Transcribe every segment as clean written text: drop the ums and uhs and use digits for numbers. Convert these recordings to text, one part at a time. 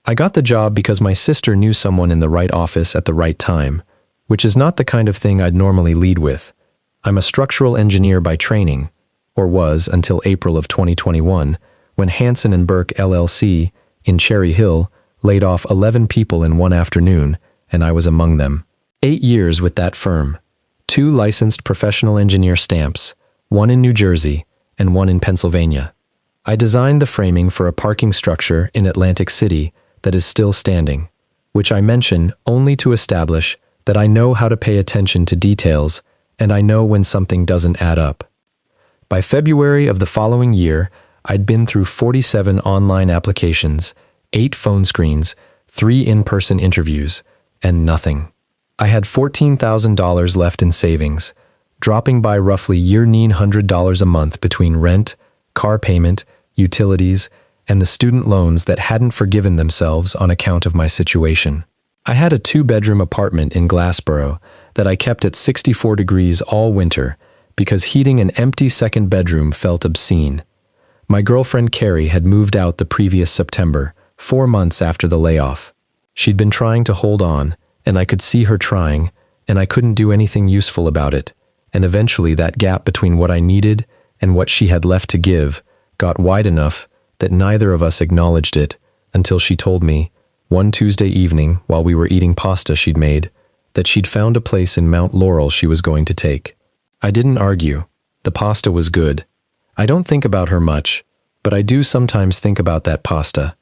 I got the job because my sister knew someone in the right office at the right time, which is not the kind of thing I'd normally lead with. I'm a structural engineer by training, or was until April of 2021, when Hansen and Burke LLC in Cherry Hill laid off 11 people in one afternoon, and I was among them. 8 years with that firm. 2 licensed professional engineer stamps, one in New Jersey and one in Pennsylvania. I designed the framing for a parking structure in Atlantic City that is still standing, which I mention only to establish that I know how to pay attention to details and I know when something doesn't add up. By February of the following year, I'd been through 47 online applications, 8 phone screens, 3 in-person interviews, and nothing. I had $14,000 left in savings, dropping by roughly $100 a month between rent, car payment, utilities, and the student loans that hadn't forgiven themselves on account of my situation. I had a 2-bedroom apartment in Glassboro that I kept at 64 degrees all winter because heating an empty second bedroom felt obscene. My girlfriend Carrie had moved out the previous September, 4 months after the layoff. She'd been trying to hold on, and I could see her trying, and I couldn't do anything useful about it, and eventually that gap between what I needed and what she had left to give got wide enough that neither of us acknowledged it until she told me, one Tuesday evening while we were eating pasta she'd made, that she'd found a place in Mount Laurel she was going to take. I didn't argue. The pasta was good. I don't think about her much, but I do sometimes think about that pasta.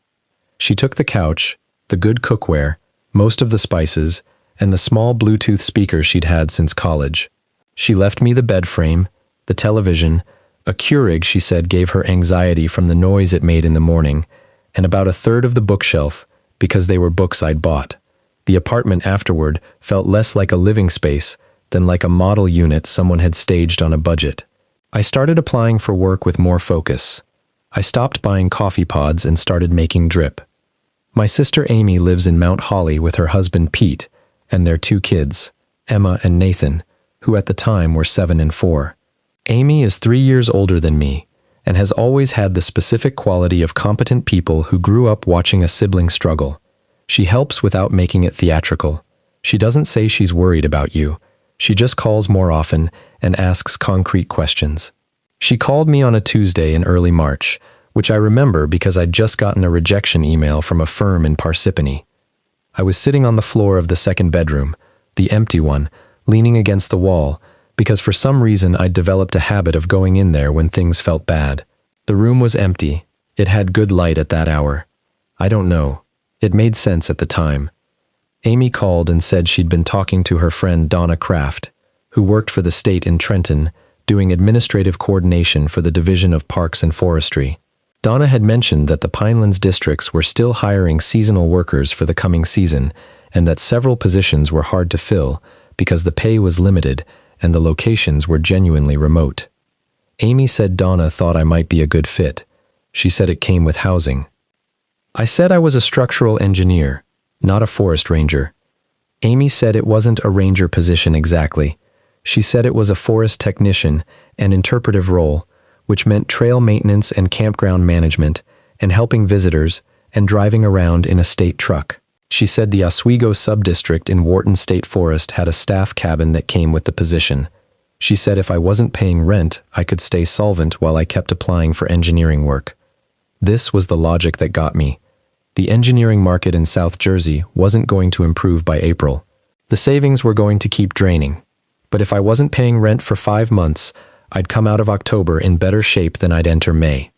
She took the couch, the good cookware, most of the spices, and the small Bluetooth speaker she'd had since college. She left me the bed frame, the television, a Keurig she said gave her anxiety from the noise it made in the morning, and about a third of the bookshelf because they were books I'd bought. The apartment afterward felt less like a living space than like a model unit someone had staged on a budget. I started applying for work with more focus. I stopped buying coffee pods and started making drip. My sister Amy lives in Mount Holly with her husband Pete and their 2 kids, Emma and Nathan, who at the time were 7 and 4. Amy is 3 years older than me and has always had the specific quality of competent people who grew up watching a sibling struggle. She helps without making it theatrical. She doesn't say she's worried about you. She just calls more often and asks concrete questions. She called me on a Tuesday in early March, which I remember because I'd just gotten a rejection email from a firm in Parsippany. I was sitting on the floor of the second bedroom, the empty one, leaning against the wall, because for some reason I'd developed a habit of going in there when things felt bad. The room was empty. It had good light at that hour. I don't know. It made sense at the time. Amy called and said she'd been talking to her friend Donna Kraft, who worked for the state in Trenton, doing administrative coordination for the Division of Parks and Forestry. Donna had mentioned that the Pinelands districts were still hiring seasonal workers for the coming season, and that several positions were hard to fill because the pay was limited and the locations were genuinely remote. Amy said Donna thought I might be a good fit. She said it came with housing. I said I was a structural engineer, not a forest ranger. Amy said it wasn't a ranger position exactly. She said it was a forest technician, an interpretive role, which meant trail maintenance and campground management, and helping visitors, and driving around in a state truck. She said the Oswego subdistrict in Wharton State Forest had a staff cabin that came with the position. She said if I wasn't paying rent, I could stay solvent while I kept applying for engineering work. This was the logic that got me. The engineering market in South Jersey wasn't going to improve by April. The savings were going to keep draining. But if I wasn't paying rent for 5 months, I'd come out of October in better shape than I'd enter May.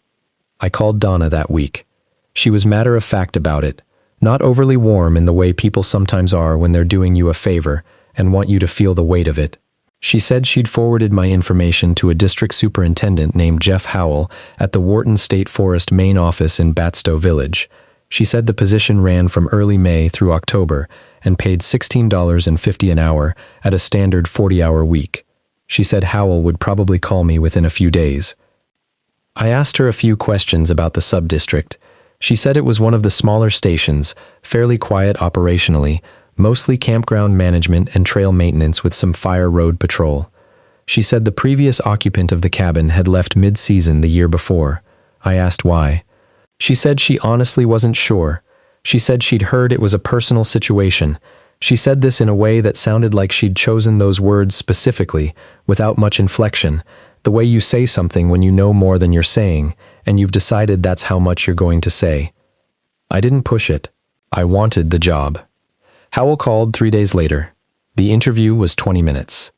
I called Donna that week. She was matter-of-fact about it, not overly warm in the way people sometimes are when they're doing you a favor and want you to feel the weight of it. She said she'd forwarded my information to a district superintendent named Jeff Howell at the Wharton State Forest main office in Batstow Village. She said the position ran from early May through October and paid $16.50 an hour at a standard 40-hour week. She said Howell would probably call me within a few days. I asked her a few questions about the subdistrict. She said it was one of the smaller stations, fairly quiet operationally, mostly campground management and trail maintenance with some fire road patrol. She said the previous occupant of the cabin had left mid-season the year before. I asked why. She said she honestly wasn't sure. She said she'd heard it was a personal situation. She said this in a way that sounded like she'd chosen those words specifically, without much inflection, the way you say something when you know more than you're saying, and you've decided that's how much you're going to say. I didn't push it. I wanted the job. Howell called 3 days later. The interview was 20 minutes.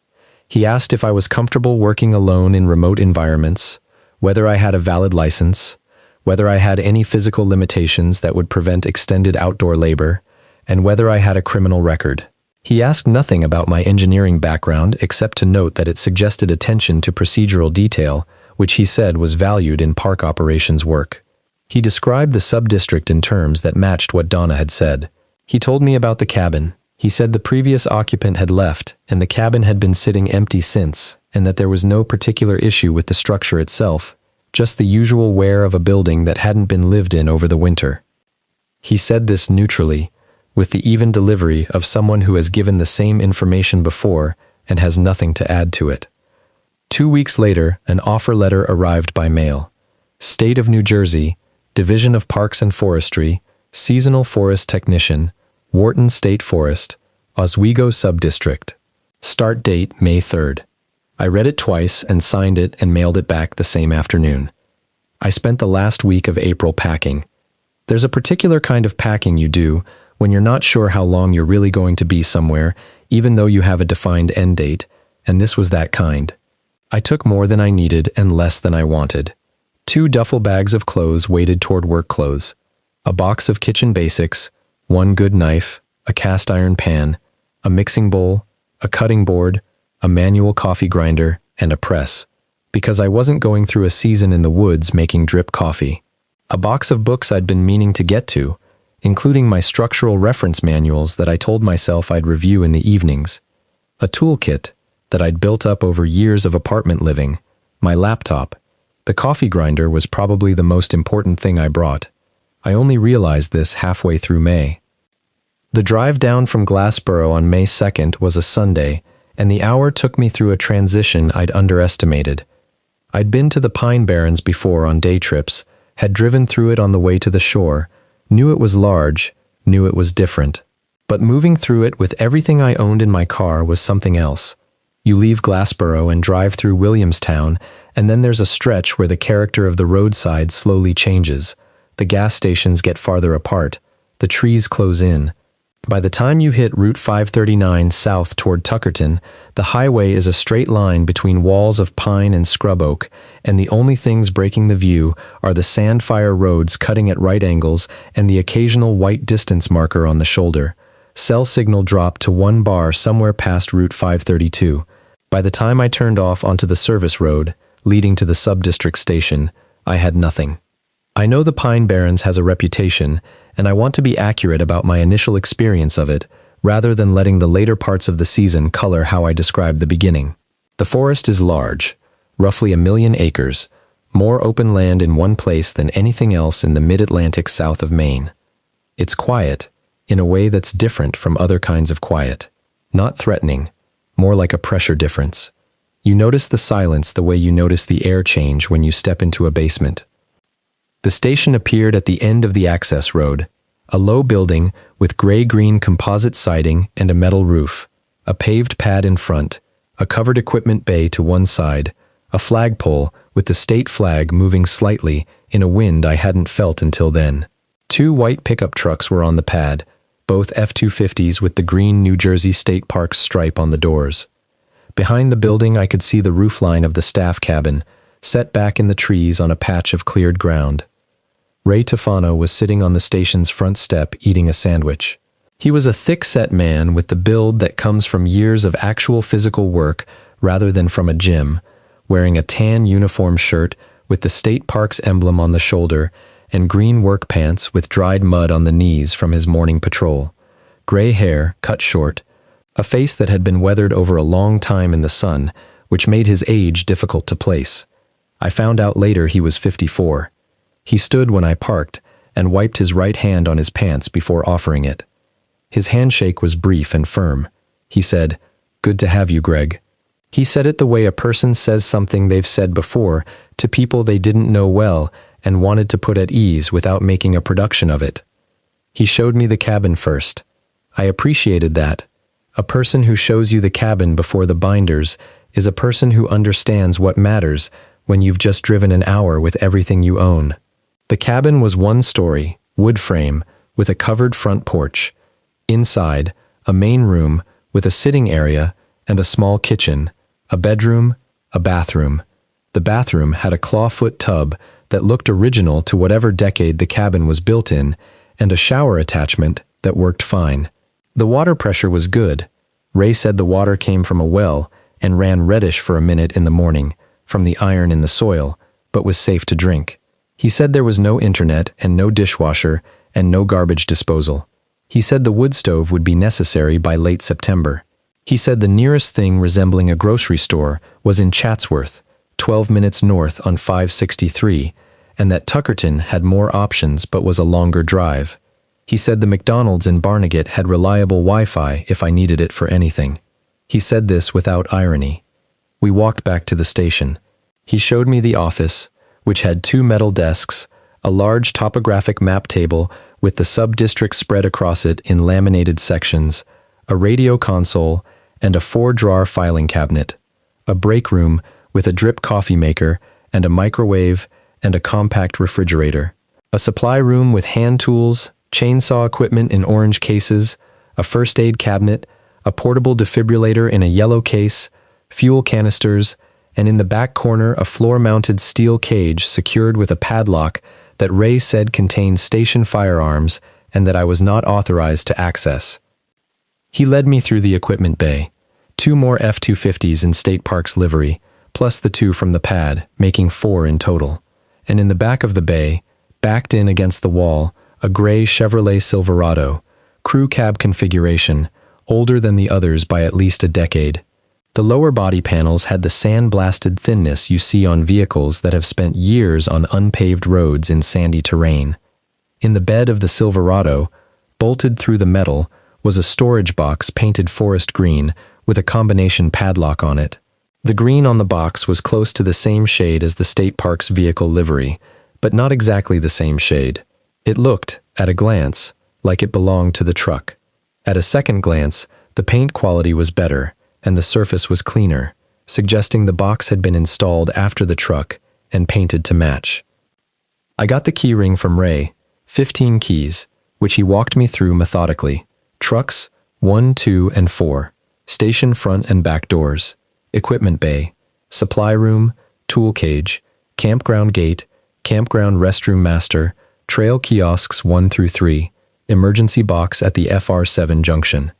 He asked if I was comfortable working alone in remote environments, whether I had a valid license, whether I had any physical limitations that would prevent extended outdoor labor, and whether I had a criminal record. He asked nothing about my engineering background except to note that it suggested attention to procedural detail, which he said was valued in park operations work. He described the sub-district in terms that matched what Donna had said. He told me about the cabin. He said the previous occupant had left, and the cabin had been sitting empty since, and that there was no particular issue with the structure itself, just the usual wear of a building that hadn't been lived in over the winter. He said this neutrally, with the even delivery of someone who has given the same information before and has nothing to add to it. 2 weeks later, an offer letter arrived by mail. State of New Jersey, Division of Parks and Forestry, Seasonal Forest Technician, Wharton State Forest, Oswego Subdistrict. Start date May 3rd. I read it twice and signed it and mailed it back the same afternoon. I spent the last week of April packing. There's a particular kind of packing you do when you're not sure how long you're really going to be somewhere, even though you have a defined end date, and this was that kind. I took more than I needed and less than I wanted. 2 duffel bags of clothes weighted toward work clothes, a box of kitchen basics, 1 good knife, a cast iron pan, a mixing bowl, a cutting board, a manual coffee grinder, and a press, because I wasn't going through a season in the woods making drip coffee. A box of books I'd been meaning to get to, including my structural reference manuals that I told myself I'd review in the evenings, a toolkit that I'd built up over years of apartment living, my laptop. The coffee grinder was probably the most important thing I brought. I only realized this halfway through May. The drive down from Glassboro on May 2nd was a Sunday, and the hour took me through a transition I'd underestimated. I'd been to the Pine Barrens before on day trips, had driven through it on the way to the shore, knew it was large, knew it was different. But moving through it with everything I owned in my car was something else. You leave Glassboro and drive through Williamstown, and then there's a stretch where the character of the roadside slowly changes. The gas stations get farther apart. The trees close in. By the time you hit Route 539 south toward Tuckerton, the highway is a straight line between walls of pine and scrub oak, and the only things breaking the view are the sandfire roads cutting at right angles and the occasional white distance marker on the shoulder. Cell signal dropped to 1 bar somewhere past Route 532. By the time I turned off onto the service road, leading to the sub-district station, I had nothing. I know the Pine Barrens has a reputation, and I want to be accurate about my initial experience of it, rather than letting the later parts of the season color how I described the beginning. The forest is large, roughly 1 million acres, more open land in one place than anything else in the mid-Atlantic south of Maine. It's quiet, in a way that's different from other kinds of quiet. Not threatening, more like a pressure difference. You notice the silence the way you notice the air change when you step into a basement. The station appeared at the end of the access road, a low building with gray-green composite siding and a metal roof, a paved pad in front, a covered equipment bay to one side, a flagpole with the state flag moving slightly in a wind I hadn't felt until then. 2 white pickup trucks were on the pad, both F-250s with the green New Jersey State Parks stripe on the doors. Behind the building I could see the roofline of the staff cabin, set back in the trees on a patch of cleared ground. Ray Tofano was sitting on the station's front step eating a sandwich. He was a thick-set man with the build that comes from years of actual physical work rather than from a gym, wearing a tan uniform shirt with the state park's emblem on the shoulder and green work pants with dried mud on the knees from his morning patrol. Gray hair, cut short, a face that had been weathered over a long time in the sun, which made his age difficult to place. I found out later he was 54. He stood when I parked and wiped his right hand on his pants before offering it. His handshake was brief and firm. He said, "Good to have you, Greg." He said it the way a person says something they've said before to people they didn't know well and wanted to put at ease without making a production of it. He showed me the cabin first. I appreciated that. A person who shows you the cabin before the binders is a person who understands what matters when you've just driven an hour with everything you own. The cabin was one story, wood frame, with a covered front porch. Inside, a main room with a sitting area and a small kitchen, a bedroom, a bathroom. The bathroom had a clawfoot tub that looked original to whatever decade the cabin was built in, and a shower attachment that worked fine. The water pressure was good. Ray said the water came from a well and ran reddish for a minute in the morning from the iron in the soil, but was safe to drink. He said there was no internet and no dishwasher and no garbage disposal. He said the wood stove would be necessary by late September. He said the nearest thing resembling a grocery store was in Chatsworth, 12 minutes north on 563, and that Tuckerton had more options but was a longer drive. He said the McDonald's in Barnegat had reliable Wi-Fi if I needed it for anything. He said this without irony. We walked back to the station. He showed me the office, which had 2 metal desks, a large topographic map table with the sub-district spread across it in laminated sections, a radio console, and a 4-drawer filing cabinet, a break room with a drip coffee maker and a microwave and a compact refrigerator, a supply room with hand tools, chainsaw equipment in orange cases, a first aid cabinet, a portable defibrillator in a yellow case, fuel canisters, and in the back corner a floor-mounted steel cage secured with a padlock that Ray said contained station firearms and that I was not authorized to access. He led me through the equipment bay, 2 more F-250s in State Park's livery, plus the 2 from the pad, making 4 in total. And in the back of the bay, backed in against the wall, a gray Chevrolet Silverado, crew cab configuration, older than the others by at least a decade. The lower body panels had the sand-blasted thinness you see on vehicles that have spent years on unpaved roads in sandy terrain. In the bed of the Silverado, bolted through the metal, was a storage box painted forest green with a combination padlock on it. The green on the box was close to the same shade as the State Park's vehicle livery, but not exactly the same shade. It looked, at a glance, like it belonged to the truck. At a second glance, the paint quality was better, and the surface was cleaner, suggesting the box had been installed after the truck and painted to match. I got the key ring from Ray, 15 keys, which he walked me through methodically. Trucks, 1, 2, and 4, station front and back doors, equipment bay, supply room, tool cage, campground gate, campground restroom master, trail kiosks 1 through 3, emergency box at the FR7 junction.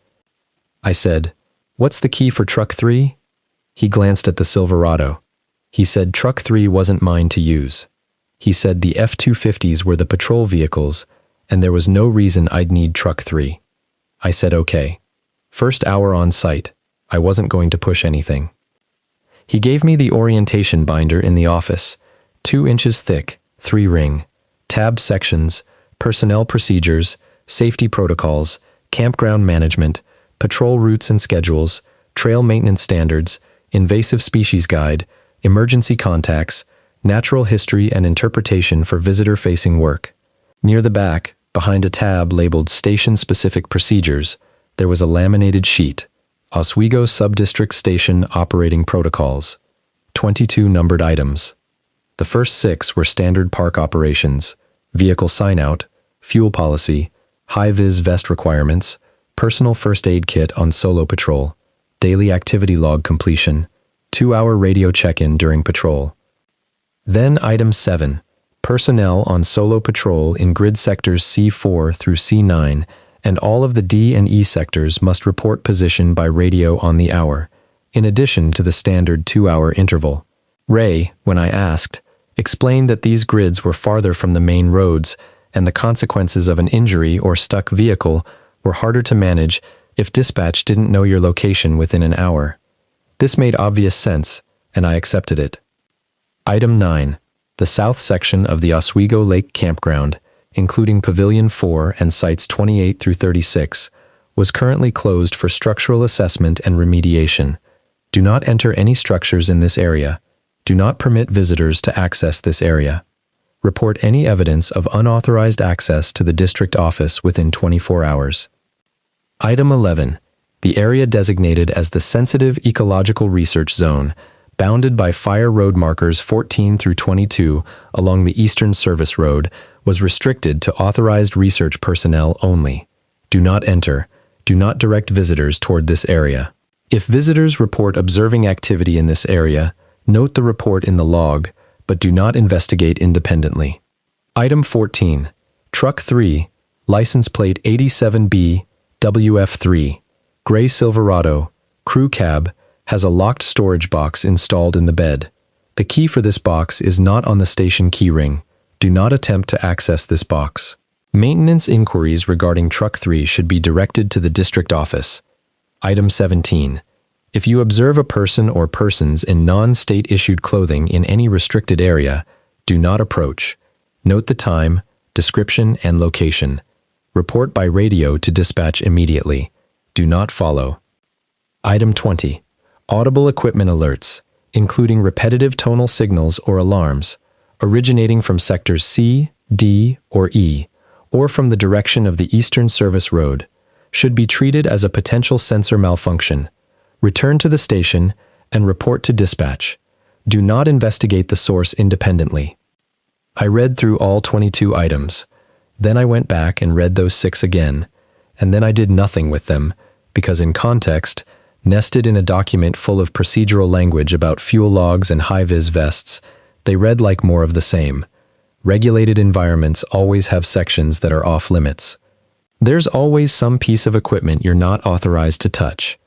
I said, "What's the key for truck 3? He glanced at the Silverado. He said truck 3 wasn't mine to use. He said the F-250s were the patrol vehicles, and there was no reason I'd need truck 3. I said okay. First hour on site, I wasn't going to push anything. He gave me the orientation binder in the office, 2 inches thick, 3-ring, tabbed sections, personnel procedures, safety protocols, campground management, patrol routes and schedules, trail maintenance standards, invasive species guide, emergency contacts, natural history and interpretation for visitor-facing work. Near the back, behind a tab labeled Station-Specific Procedures, there was a laminated sheet, Oswego Subdistrict Station Operating Protocols, 22 numbered items. The first 6 were standard park operations, vehicle sign-out, fuel policy, high-vis vest requirements, personal first aid kit on solo patrol, daily activity log completion, 2-hour radio check-in during patrol. Then item 7, personnel on solo patrol in grid sectors C4 through C9, and all of the D and E sectors must report position by radio on the hour, in addition to the standard 2-hour interval. Ray, when I asked, explained that these grids were farther from the main roads, and the consequences of an injury or stuck vehicle were harder to manage if dispatch didn't know your location within an hour. This made obvious sense, and I accepted it. Item 9. The south section of the Oswego Lake Campground, including Pavilion 4 and sites 28 through 36, was currently closed for structural assessment and remediation. Do not enter any structures in this area. Do not permit visitors to access this area. Report any evidence of unauthorized access to the district office within 24 hours. Item 11. The area designated as the Sensitive Ecological Research Zone, bounded by fire road markers 14 through 22 along the Eastern Service Road, was restricted to authorized research personnel only. Do not enter. Do not direct visitors toward this area. If visitors report observing activity in this area, note the report in the log, but do not investigate independently. Item 14. Truck 3, license plate 87B, WF3, gray Silverado, crew cab, has a locked storage box installed in the bed. The key for this box is not on the station keyring. Do not attempt to access this box. Maintenance inquiries regarding Truck 3 should be directed to the district office. Item 17. If you observe a person or persons in non-state-issued clothing in any restricted area, do not approach. Note the time, description, and location. Report by radio to dispatch immediately. Do not follow. Item 20. Audible equipment alerts, including repetitive tonal signals or alarms, originating from sectors C, D, or E, or from the direction of the Eastern Service Road, should be treated as a potential sensor malfunction. Return to the station and report to dispatch. Do not investigate the source independently. I read through all 22 items. Then I went back and read those 6 again, and then I did nothing with them, because in context, nested in a document full of procedural language about fuel logs and high-vis vests, they read like more of the same. Regulated environments always have sections that are off-limits. There's always some piece of equipment you're not authorized to touch.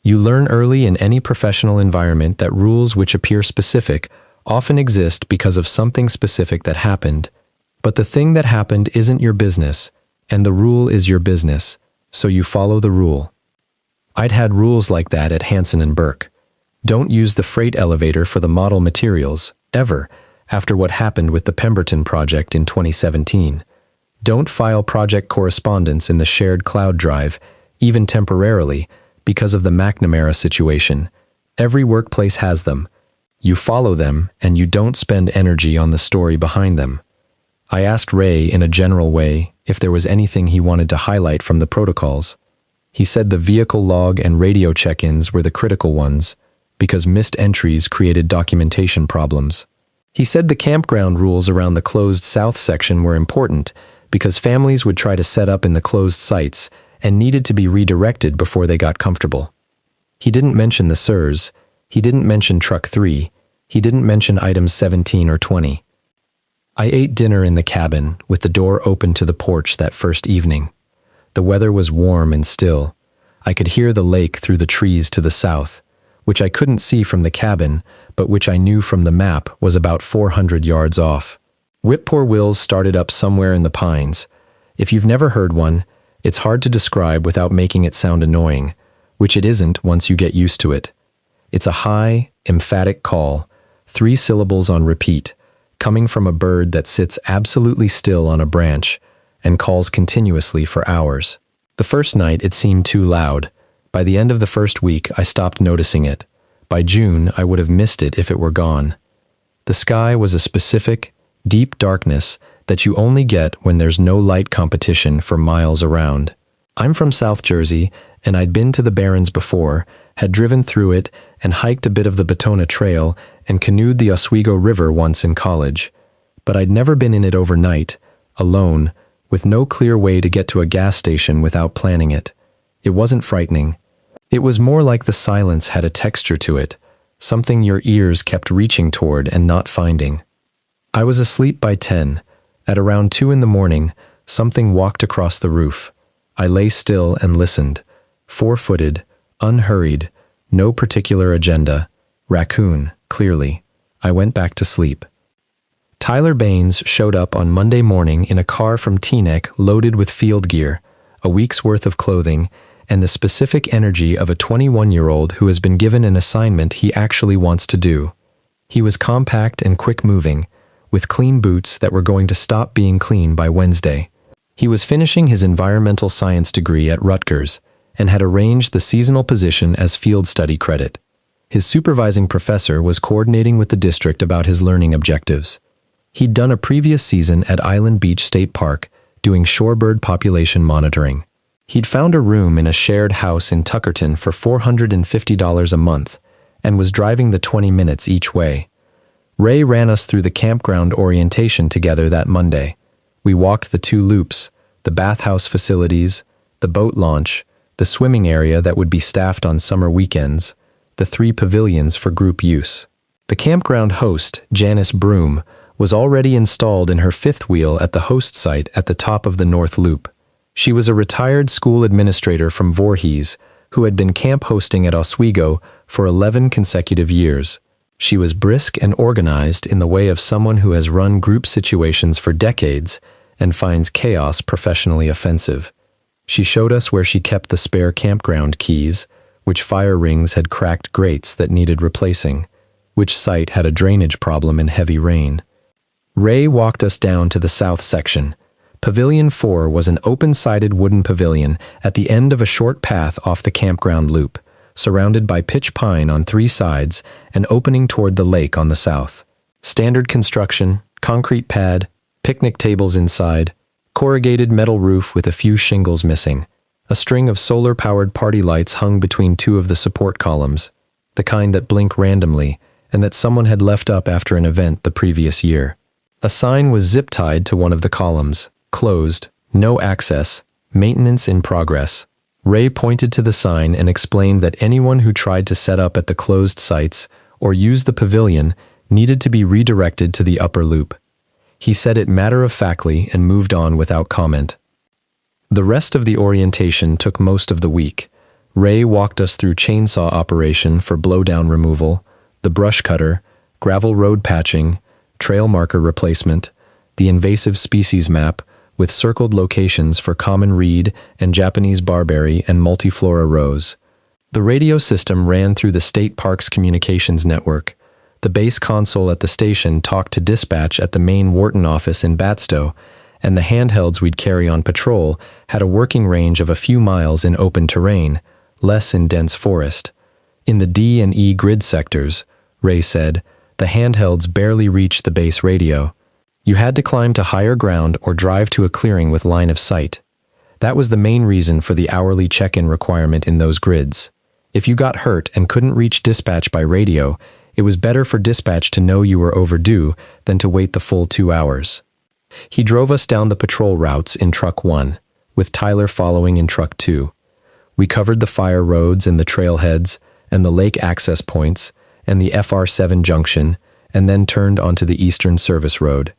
You learn early in any professional environment that rules which appear specific often exist because of something specific that happened. But the thing that happened isn't your business, and the rule is your business, so you follow the rule. I'd had rules like that at Hansen & Burke. Don't use the freight elevator for the model materials, ever, after what happened with the Pemberton project in 2017. Don't file project correspondence in the shared cloud drive, even temporarily, because of the McNamara situation. Every workplace has them. You follow them, and you don't spend energy on the story behind them. I asked Ray in a general way if there was anything he wanted to highlight from the protocols. He said the vehicle log and radio check-ins were the critical ones, because missed entries created documentation problems. He said the campground rules around the closed south section were important, because families would try to set up in the closed sites and needed to be redirected before they got comfortable. He didn't mention the SIRS, he didn't mention Truck 3, he didn't mention items 17 or 20. I ate dinner in the cabin with the door open to the porch that first evening. The weather was warm and still. I could hear the lake through the trees to the south, which I couldn't see from the cabin, but which I knew from the map was about 400 yards off. Whip-poor wills started up somewhere in the pines. If you've never heard one, it's hard to describe without making it sound annoying, which it isn't once you get used to it. It's a high, emphatic call, 3 syllables on repeat, coming from a bird that sits absolutely still on a branch and calls continuously for hours. The first night it seemed too loud. By the end of the first week, I stopped noticing it. By June, I would have missed it if it were gone. The sky was a specific, deep darkness that you only get when there's no light competition for miles around. I'm from South Jersey, and I'd been to the Barrens before, had driven through it and hiked a bit of the Batona Trail and canoed the Oswego River once in college. But I'd never been in it overnight, alone, with no clear way to get to a gas station without planning it. It wasn't frightening. It was more like the silence had a texture to it, something your ears kept reaching toward and not finding. I was asleep by 10. At around 2 in the morning, something walked across the roof. I lay still and listened. 4-footed, unhurried, no particular agenda. Raccoon, clearly. I went back to sleep. Tyler Baines showed up on Monday morning in a car from Teaneck loaded with field gear, a week's worth of clothing, and the specific energy of a 21-year-old who has been given an assignment he actually wants to do. He was compact and quick-moving, with clean boots that were going to stop being clean by Wednesday. He was finishing his environmental science degree at Rutgers and had arranged the seasonal position as field study credit. His supervising professor was coordinating with the district about his learning objectives. He'd done a previous season at Island Beach State Park, doing shorebird population monitoring. He'd found a room in a shared house in Tuckerton for $450 a month, and was driving the 20 minutes each way. Ray ran us through the campground orientation together that Monday. We walked the 2 loops, the bathhouse facilities, the boat launch, the swimming area that would be staffed on summer weekends, the 3 pavilions for group use. The campground host, Janice Broom, was already installed in her 5th wheel at the host site at the top of the North Loop. She was a retired school administrator from Voorhees who had been camp hosting at Oswego for 11 consecutive years. She was brisk and organized in the way of someone who has run group situations for decades and finds chaos professionally offensive. She showed us where she kept the spare campground keys, which fire rings had cracked grates that needed replacing, which site had a drainage problem in heavy rain. Ray walked us down to the south section. Pavilion 4 was an open-sided wooden pavilion at the end of a short path off the campground loop, surrounded by pitch pine on 3 sides and opening toward the lake on the south. Standard construction, concrete pad, picnic tables inside, corrugated metal roof with a few shingles missing. A string of solar-powered party lights hung between 2 of the support columns, the kind that blink randomly and that someone had left up after an event the previous year. A sign was zip-tied to one of the columns, closed, no access, maintenance in progress. Ray pointed to the sign and explained that anyone who tried to set up at the closed sites or use the pavilion needed to be redirected to the upper loop. He said it matter-of-factly and moved on without comment. The rest of the orientation took most of the week. Ray walked us through chainsaw operation for blowdown removal, the brush cutter, gravel road patching, trail marker replacement, the invasive species map with circled locations for common reed and Japanese barberry and multiflora rose. The radio system ran through the state park's communications network. The base console at the station talked to dispatch at the main Wharton office in Batstow, and the handhelds we'd carry on patrol had a working range of a few miles in open terrain, less in dense forest. In the D and E grid sectors, Ray said, the handhelds barely reached the base radio. You had to climb to higher ground or drive to a clearing with line of sight. That was the main reason for the hourly check-in requirement in those grids. If you got hurt and couldn't reach dispatch by radio, it was better for dispatch to know you were overdue than to wait the full 2 hours. He drove us down the patrol routes in Truck 1, with Tyler following in Truck 2. We covered the fire roads and the trailheads and the lake access points and the FR7 junction, and then turned onto the Eastern Service Road.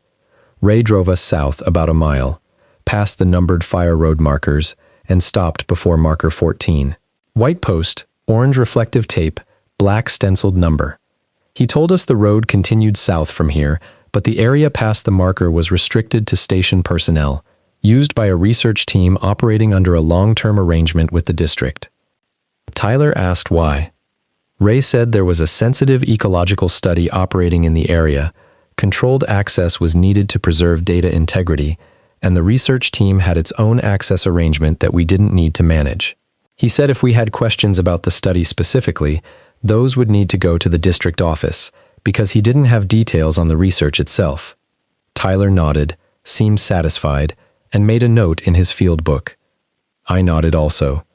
Ray drove us south about a mile, past the numbered fire road markers, and stopped before marker 14. White post, orange reflective tape, black stenciled number. He told us the road continued south from here, but the area past the marker was restricted to station personnel, used by a research team operating under a long-term arrangement with the district. Tyler asked why. Ray said there was a sensitive ecological study operating in the area, controlled access was needed to preserve data integrity, and the research team had its own access arrangement that we didn't need to manage. He said if we had questions about the study specifically, those would need to go to the district office, because he didn't have details on the research itself. Tyler nodded, seemed satisfied, and made a note in his field book. I nodded also,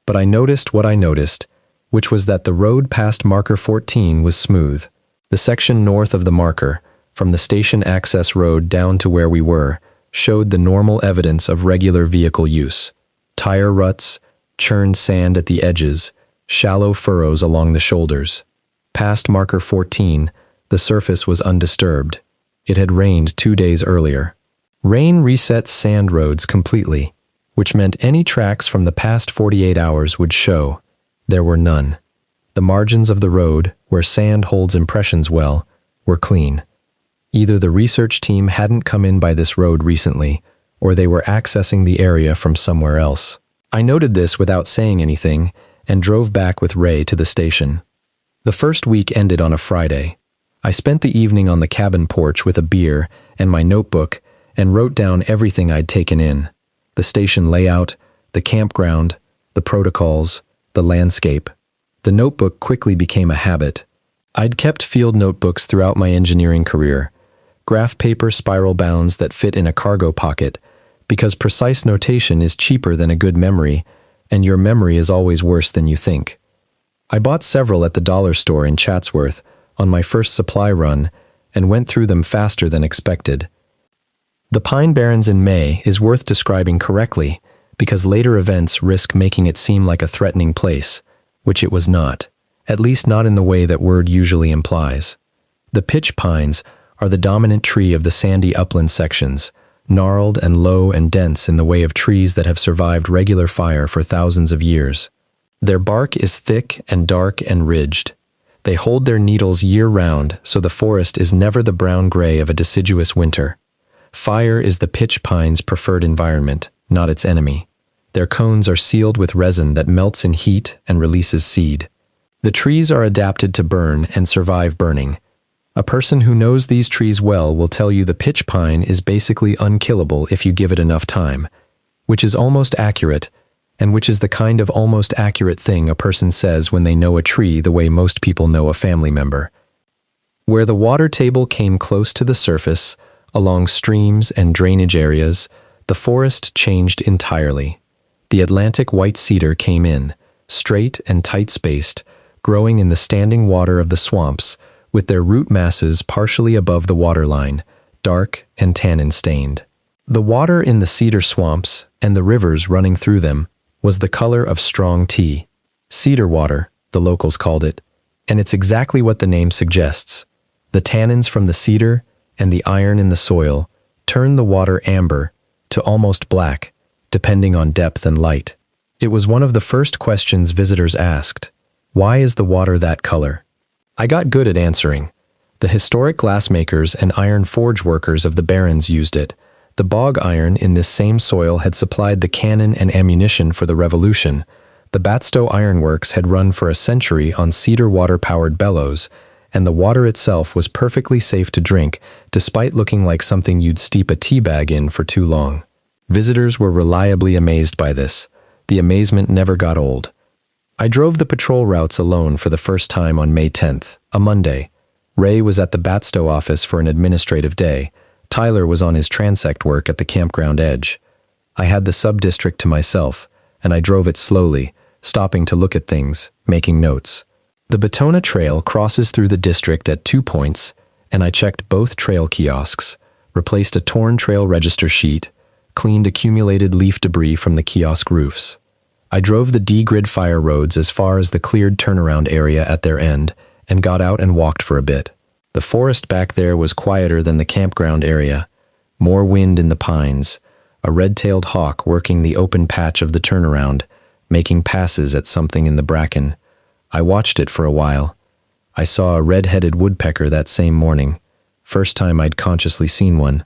but I noticed what I noticed, which was that the road past marker 14 was smooth. The section north of the marker, from the station access road down to where we were, showed the normal evidence of regular vehicle use. Tire ruts, churned sand at the edges, shallow furrows along the shoulders. Past marker 14, the surface was undisturbed. It had rained 2 days earlier. Rain resets sand roads completely, which meant any tracks from the past 48 hours would show. There were none. The margins of the road, where sand holds impressions well, were clean. Either the research team hadn't come in by this road recently, or they were accessing the area from somewhere else. I noted this without saying anything, and drove back with Ray to the station. The first week ended on a Friday. I spent the evening on the cabin porch with a beer and my notebook and wrote down everything I'd taken in. The station layout, the campground, the protocols, the landscape. The notebook quickly became a habit. I'd kept field notebooks throughout my engineering career, graph paper spiral bounds that fit in a cargo pocket, because precise notation is cheaper than a good memory, and your memory is always worse than you think. I bought several at the dollar store in Chatsworth on my first supply run and went through them faster than expected. The Pine Barrens in May is worth describing correctly because later events risk making it seem like a threatening place, which it was not, at least not in the way that word usually implies. The pitch pines are the dominant tree of the sandy upland sections, gnarled and low and dense in the way of trees that have survived regular fire for thousands of years. Their bark is thick and dark and ridged. They hold their needles year-round, so the forest is never the brown-gray of a deciduous winter. Fire is the pitch pine's preferred environment, not its enemy. Their cones are sealed with resin that melts in heat and releases seed. The trees are adapted to burn and survive burning. A person who knows these trees well will tell you the pitch pine is basically unkillable if you give it enough time, which is almost accurate, and which is the kind of almost accurate thing a person says when they know a tree the way most people know a family member. Where the water table came close to the surface, along streams and drainage areas, the forest changed entirely. The Atlantic white cedar came in, straight and tight-spaced, growing in the standing water of the swamps, with their root masses partially above the waterline, dark and tannin-stained. The water in the cedar swamps, and the rivers running through them, was the color of strong tea. Cedar water, the locals called it, and it's exactly what the name suggests. The tannins from the cedar and the iron in the soil turn the water amber to almost black, depending on depth and light. It was one of the first questions visitors asked. Why is the water that color? I got good at answering. The historic glassmakers and iron forge workers of the Barrens used it. The bog iron in this same soil had supplied the cannon and ammunition for the Revolution. The Batstow Ironworks had run for a century on cedar water-powered bellows, and the water itself was perfectly safe to drink, despite looking like something you'd steep a tea bag in for too long. Visitors were reliably amazed by this. The amazement never got old. I drove the patrol routes alone for the first time on May 10th, a Monday. Ray was at the Batstow office for an administrative day. Tyler was on his transect work at the campground edge. I had the sub-district to myself, and I drove it slowly, stopping to look at things, making notes. The Batona Trail crosses through the district at 2 points, and I checked both trail kiosks, replaced a torn trail register sheet, cleaned accumulated leaf debris from the kiosk roofs. I drove the D-grid fire roads as far as the cleared turnaround area at their end, and got out and walked for a bit. The forest back there was quieter than the campground area. More wind in the pines, a red-tailed hawk working the open patch of the turnaround, making passes at something in the bracken. I watched it for a while. I saw a red-headed woodpecker that same morning, first time I'd consciously seen one.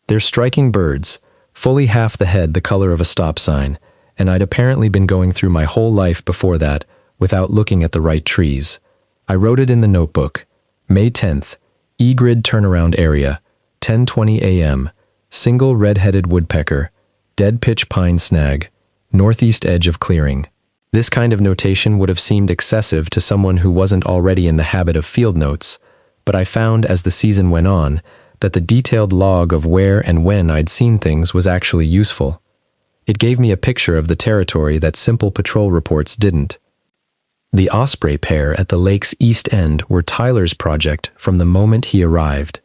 They're striking birds, fully half the head the color of a stop sign, and I'd apparently been going through my whole life before that without looking at the right trees. I wrote it in the notebook. May 10th, E-grid turnaround area, 10:20 a.m., single red-headed woodpecker, dead pitch pine snag, northeast edge of clearing. This kind of notation would have seemed excessive to someone who wasn't already in the habit of field notes, but I found as the season went on that the detailed log of where and when I'd seen things was actually useful. It gave me a picture of the territory that simple patrol reports didn't. The osprey pair at the lake's east end were Tyler's project from the moment he arrived.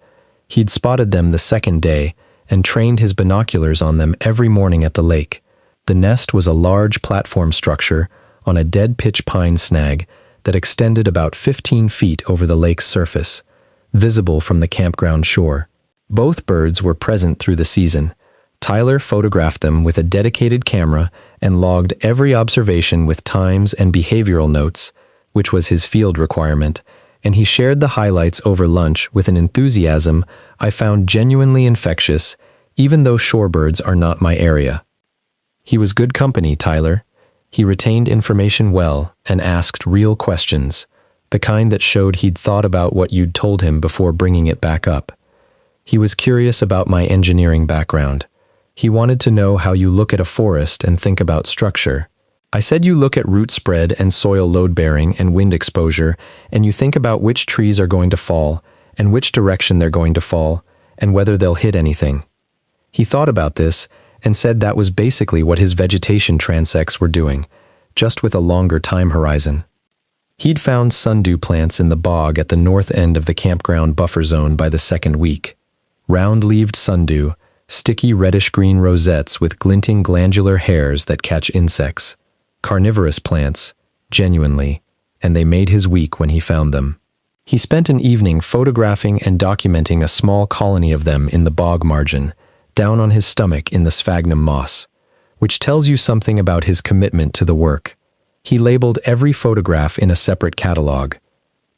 He'd spotted them the second day and trained his binoculars on them every morning at the lake. The nest was a large platform structure on a dead pitch pine snag that extended about 15 feet over the lake's surface, visible from the campground shore. Both birds were present through the season. Tyler photographed them with a dedicated camera and logged every observation with times and behavioral notes, which was his field requirement, and he shared the highlights over lunch with an enthusiasm I found genuinely infectious, even though shorebirds are not my area. He was good company, Tyler. He retained information well and asked real questions, the kind that showed he'd thought about what you'd told him before bringing it back up. He was curious about my engineering background. He wanted to know how you look at a forest and think about structure. I said you look at root spread and soil load-bearing and wind exposure, and you think about which trees are going to fall and which direction they're going to fall, and whether they'll hit anything. He thought about this and said that was basically what his vegetation transects were doing, just with a longer time horizon. He'd found sundew plants in the bog at the north end of the campground buffer zone by the second week. Round-leaved sundew, sticky reddish-green rosettes with glinting glandular hairs that catch insects. Carnivorous plants, genuinely, and they made his week when he found them. He spent an evening photographing and documenting a small colony of them in the bog margin, down on his stomach in the sphagnum moss, which tells you something about his commitment to the work. He labeled every photograph in a separate catalog.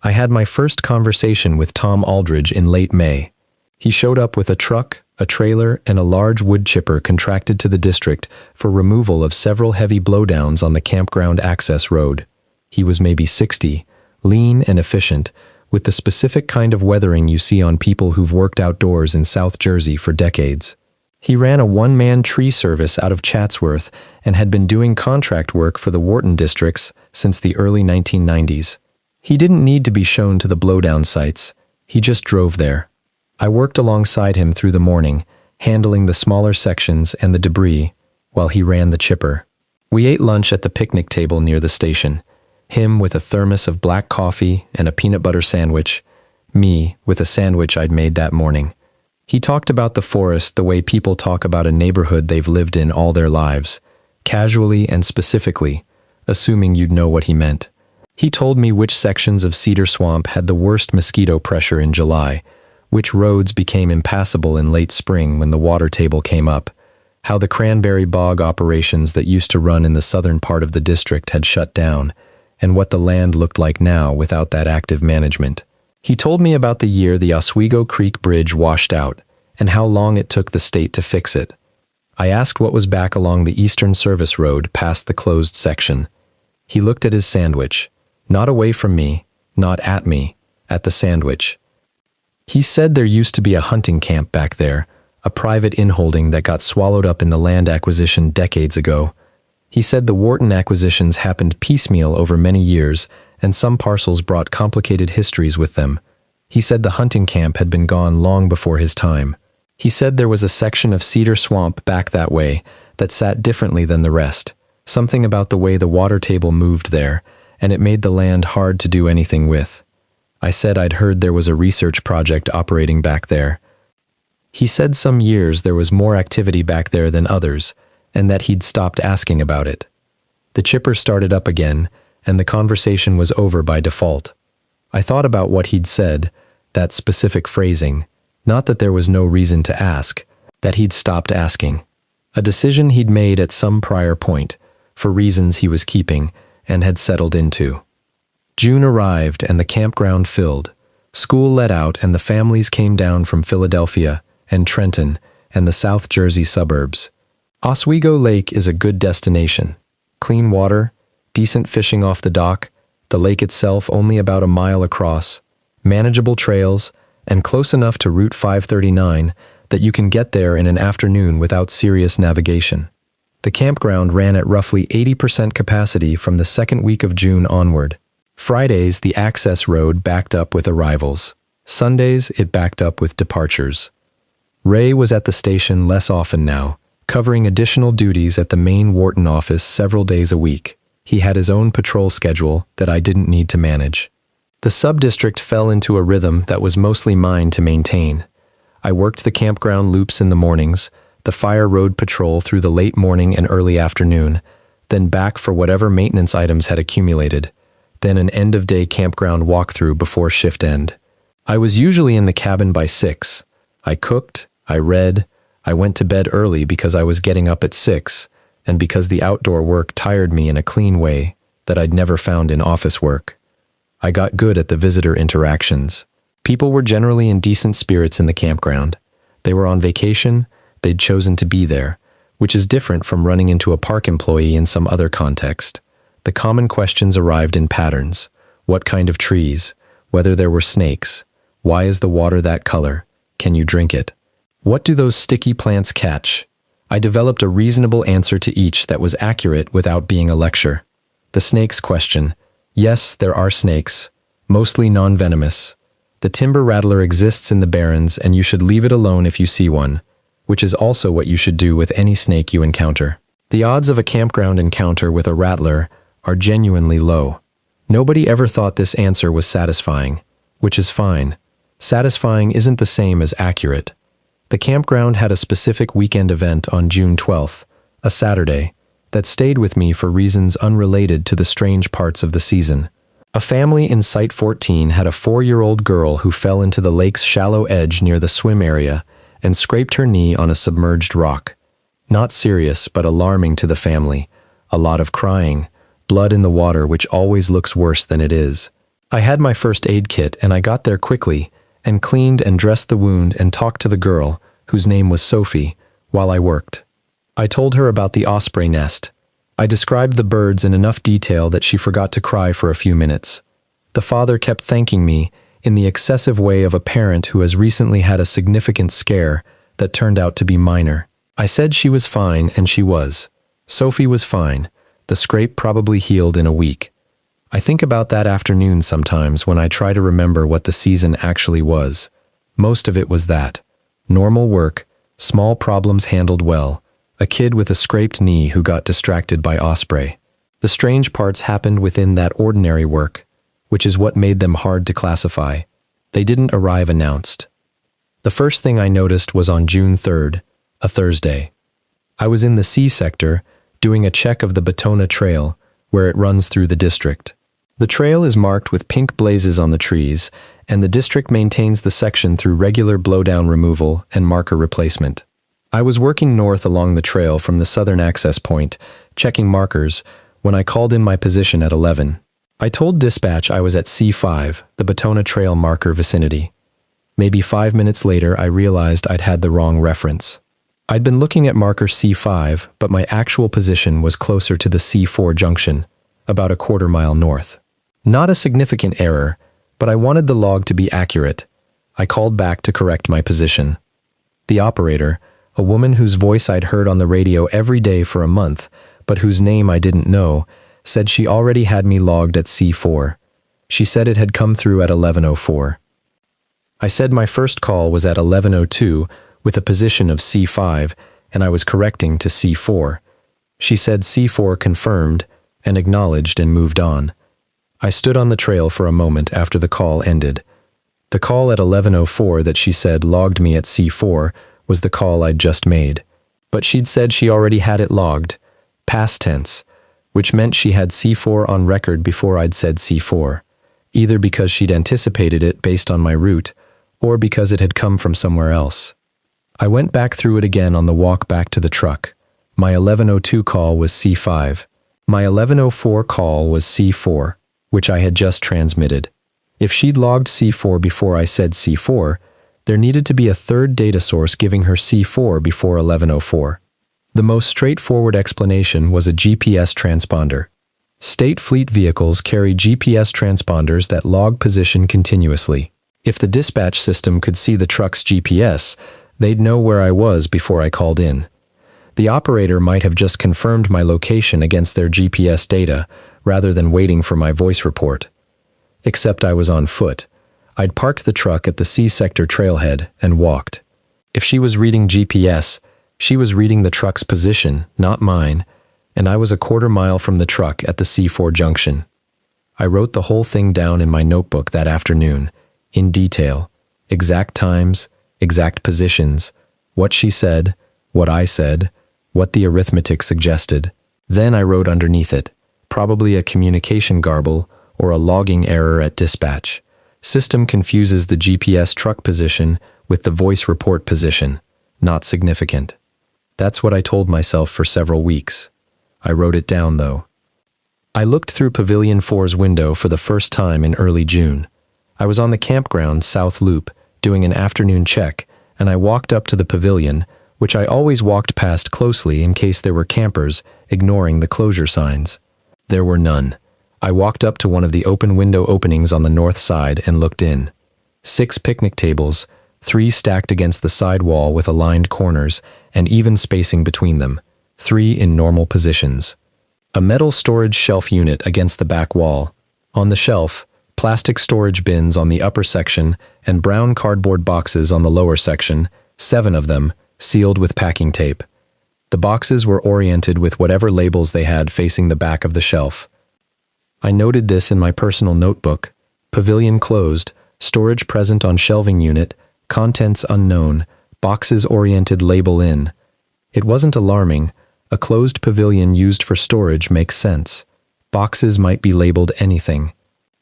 I had my first conversation with Tom Aldridge in late May. He showed up with a truck, a trailer, and a large wood chipper contracted to the district for removal of several heavy blowdowns on the campground access road. He was maybe 60, lean and efficient, with the specific kind of weathering you see on people who've worked outdoors in South Jersey for decades. He ran a one-man tree service out of Chatsworth and had been doing contract work for the Wharton districts since the early 1990s. He didn't need to be shown to the blowdown sites. He just drove there. I worked alongside him through the morning, handling the smaller sections and the debris, while he ran the chipper. We ate lunch at the picnic table near the station, him with a thermos of black coffee and a peanut butter sandwich, me with a sandwich I'd made that morning. He talked about the forest the way people talk about a neighborhood they've lived in all their lives, casually and specifically, assuming you'd know what he meant. He told me which sections of Cedar Swamp had the worst mosquito pressure in July, which roads became impassable in late spring when the water table came up, how the cranberry bog operations that used to run in the southern part of the district had shut down, and what the land looked like now without that active management. He told me about the year the Oswego Creek Bridge washed out, and how long it took the state to fix it. I asked what was back along the Eastern Service Road past the closed section. He looked at his sandwich, not away from me, not at me, at the sandwich. He said there used to be a hunting camp back there, a private inholding that got swallowed up in the land acquisition decades ago. He said the Wharton acquisitions happened piecemeal over many years, and some parcels brought complicated histories with them. He said the hunting camp had been gone long before his time. He said there was a section of Cedar Swamp back that way that sat differently than the rest, something about the way the water table moved there, and it made the land hard to do anything with. I said I'd heard there was a research project operating back there. He said some years there was more activity back there than others, and that he'd stopped asking about it. The chipper started up again, and the conversation was over by default. I thought about what he'd said, that specific phrasing, not that there was no reason to ask, that he'd stopped asking. A decision he'd made at some prior point, for reasons he was keeping, and had settled into. June arrived and the campground filled. School let out and the families came down from Philadelphia and Trenton and the South Jersey suburbs. Oswego Lake is a good destination. Clean water, decent fishing off the dock, the lake itself only about a mile across, manageable trails, and close enough to Route 539 that you can get there in an afternoon without serious navigation. The campground ran at roughly 80% capacity from the second week of June onward. Fridays, the access road backed up with arrivals. Sundays, it backed up with departures. Ray was at the station less often now, covering additional duties at the main Wharton office several days a week. He had his own patrol schedule that I didn't need to manage. The sub-district fell into a rhythm that was mostly mine to maintain. I worked the campground loops in the mornings, the fire road patrol through the late morning and early afternoon, then back for whatever maintenance items had accumulated, then an end-of-day campground walkthrough before shift end. I was usually in the cabin by 6. I cooked, I read, I went to bed early because I was getting up at 6, and because the outdoor work tired me in a clean way that I'd never found in office work. I got good at the visitor interactions. People were generally in decent spirits in the campground. They were on vacation, they'd chosen to be there, which is different from running into a park employee in some other context. The common questions arrived in patterns. What kind of trees? Whether there were snakes? Why is the water that color? Can you drink it? What do those sticky plants catch? I developed a reasonable answer to each that was accurate without being a lecture. The snakes question. Yes, there are snakes, mostly non-venomous. The timber rattler exists in the Barrens, and you should leave it alone if you see one, which is also what you should do with any snake you encounter. The odds of a campground encounter with a rattler are genuinely low. Nobody ever thought this answer was satisfying, which is fine. Satisfying isn't the same as accurate. The campground had a specific weekend event on June 12th, a Saturday, that stayed with me for reasons unrelated to the strange parts of the season. A family in Site 14 had a 4-year-old girl who fell into the lake's shallow edge near the swim area and scraped her knee on a submerged rock. Not serious, but alarming to the family. A lot of crying, blood in the water, which always looks worse than it is. I had my first aid kit and I got there quickly and cleaned and dressed the wound and talked to the girl, whose name was Sophie, while I worked. I told her about the osprey nest. I described the birds in enough detail that she forgot to cry for a few minutes. The father kept thanking me in the excessive way of a parent who has recently had a significant scare that turned out to be minor. I said she was fine, and she was. Sophie was fine. The scrape probably healed in a week. I think about that afternoon sometimes when I try to remember what the season actually was. Most of it was that. Normal work, small problems handled well, a kid with a scraped knee who got distracted by osprey. The strange parts happened within that ordinary work, which is what made them hard to classify. They didn't arrive announced. The first thing I noticed was on June 3rd, a Thursday. I was in the C sector, doing a check of the Batona Trail, where it runs through the district. The trail is marked with pink blazes on the trees, and the district maintains the section through regular blowdown removal and marker replacement. I was working north along the trail from the southern access point, checking markers, when I called in my position at 11. I told dispatch I was at C5, the Batona Trail marker vicinity. Maybe 5 minutes later, I realized I'd had the wrong reference. I'd been looking at marker C5, but my actual position was closer to the C4 junction, about a quarter-mile north. Not a significant error, but I wanted the log to be accurate. I called back to correct my position. The operator, a woman whose voice I'd heard on the radio every day for a month, but whose name I didn't know, said she already had me logged at C4. She said it had come through at 11:04. I said my first call was at 11:02 with a position of C5, and I was correcting to C4. She said C4 confirmed and acknowledged and moved on. I stood on the trail for a moment after the call ended. The call at 11:04 that she said logged me at C4 was the call I'd just made. But she'd said she already had it logged, past tense, which meant she had C4 on record before I'd said C4, either because she'd anticipated it based on my route, or because it had come from somewhere else. I went back through it again on the walk back to the truck. My 11:02 call was C5. My 11:04 call was C4, which I had just transmitted. If she'd logged C4 before I said C4, there needed to be a third data source giving her C4 before 11:04. The most straightforward explanation was a GPS transponder. State fleet vehicles carry GPS transponders that log position continuously. If the dispatch system could see the truck's GPS, they'd know where I was before I called in. The operator might have just confirmed my location against their GPS data rather than waiting for my voice report. Except I was on foot. I'd parked the truck at the C sector trailhead and walked. If she was reading GPS, she was reading the truck's position, not mine, and I was a quarter-mile from the truck at the C4 junction. I wrote the whole thing down in my notebook that afternoon, in detail, exact times, exact positions, what she said, what I said, what the arithmetic suggested. Then I wrote underneath it, probably a communication garble or a logging error at dispatch. System confuses the GPS truck position with the voice report position. Not significant. That's what I told myself for several weeks. I wrote it down, though. I looked through Pavilion 4's window for the first time in early June. I was on the campground South Loop doing an afternoon check, and I walked up to the pavilion, which I always walked past closely in case there were campers, ignoring the closure signs. There were none. I walked up to one of the open window openings on the north side and looked in. 6 picnic tables, 3 stacked against the side wall with aligned corners and even spacing between them, 3 in normal positions. A metal storage shelf unit against the back wall. On the shelf, plastic storage bins on the upper section, and brown cardboard boxes on the lower section, 7 of them, sealed with packing tape. The boxes were oriented with whatever labels they had facing the back of the shelf. I noted this in my personal notebook: pavilion closed, storage present on shelving unit, contents unknown, boxes oriented label in. It wasn't alarming. A closed pavilion used for storage makes sense. Boxes might be labeled anything.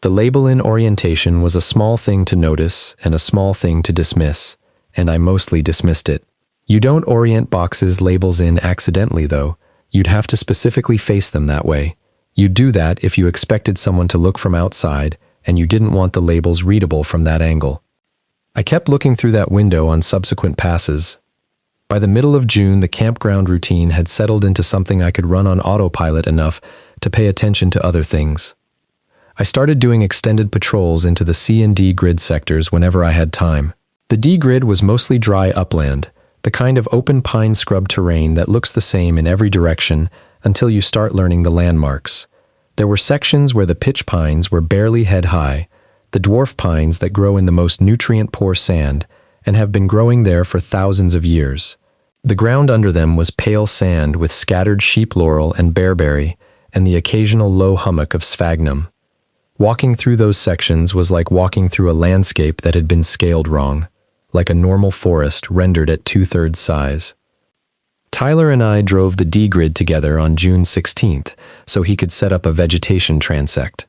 The label in orientation was a small thing to notice and a small thing to dismiss, and I mostly dismissed it. You don't orient boxes labels in accidentally, though. You'd have to specifically face them that way. You'd do that if you expected someone to look from outside and you didn't want the labels readable from that angle. I kept looking through that window on subsequent passes. By the middle of June, the campground routine had settled into something I could run on autopilot enough to pay attention to other things. I started doing extended patrols into the C and D grid sectors whenever I had time. The D grid was mostly dry upland, the kind of open pine scrub terrain that looks the same in every direction until you start learning the landmarks. There were sections where the pitch pines were barely head high, the dwarf pines that grow in the most nutrient-poor sand and have been growing there for thousands of years. The ground under them was pale sand with scattered sheep laurel and bearberry and the occasional low hummock of sphagnum. Walking through those sections was like walking through a landscape that had been scaled wrong, like a normal forest rendered at 2/3 size. Tyler and I drove the D-grid together on June 16th so he could set up a vegetation transect.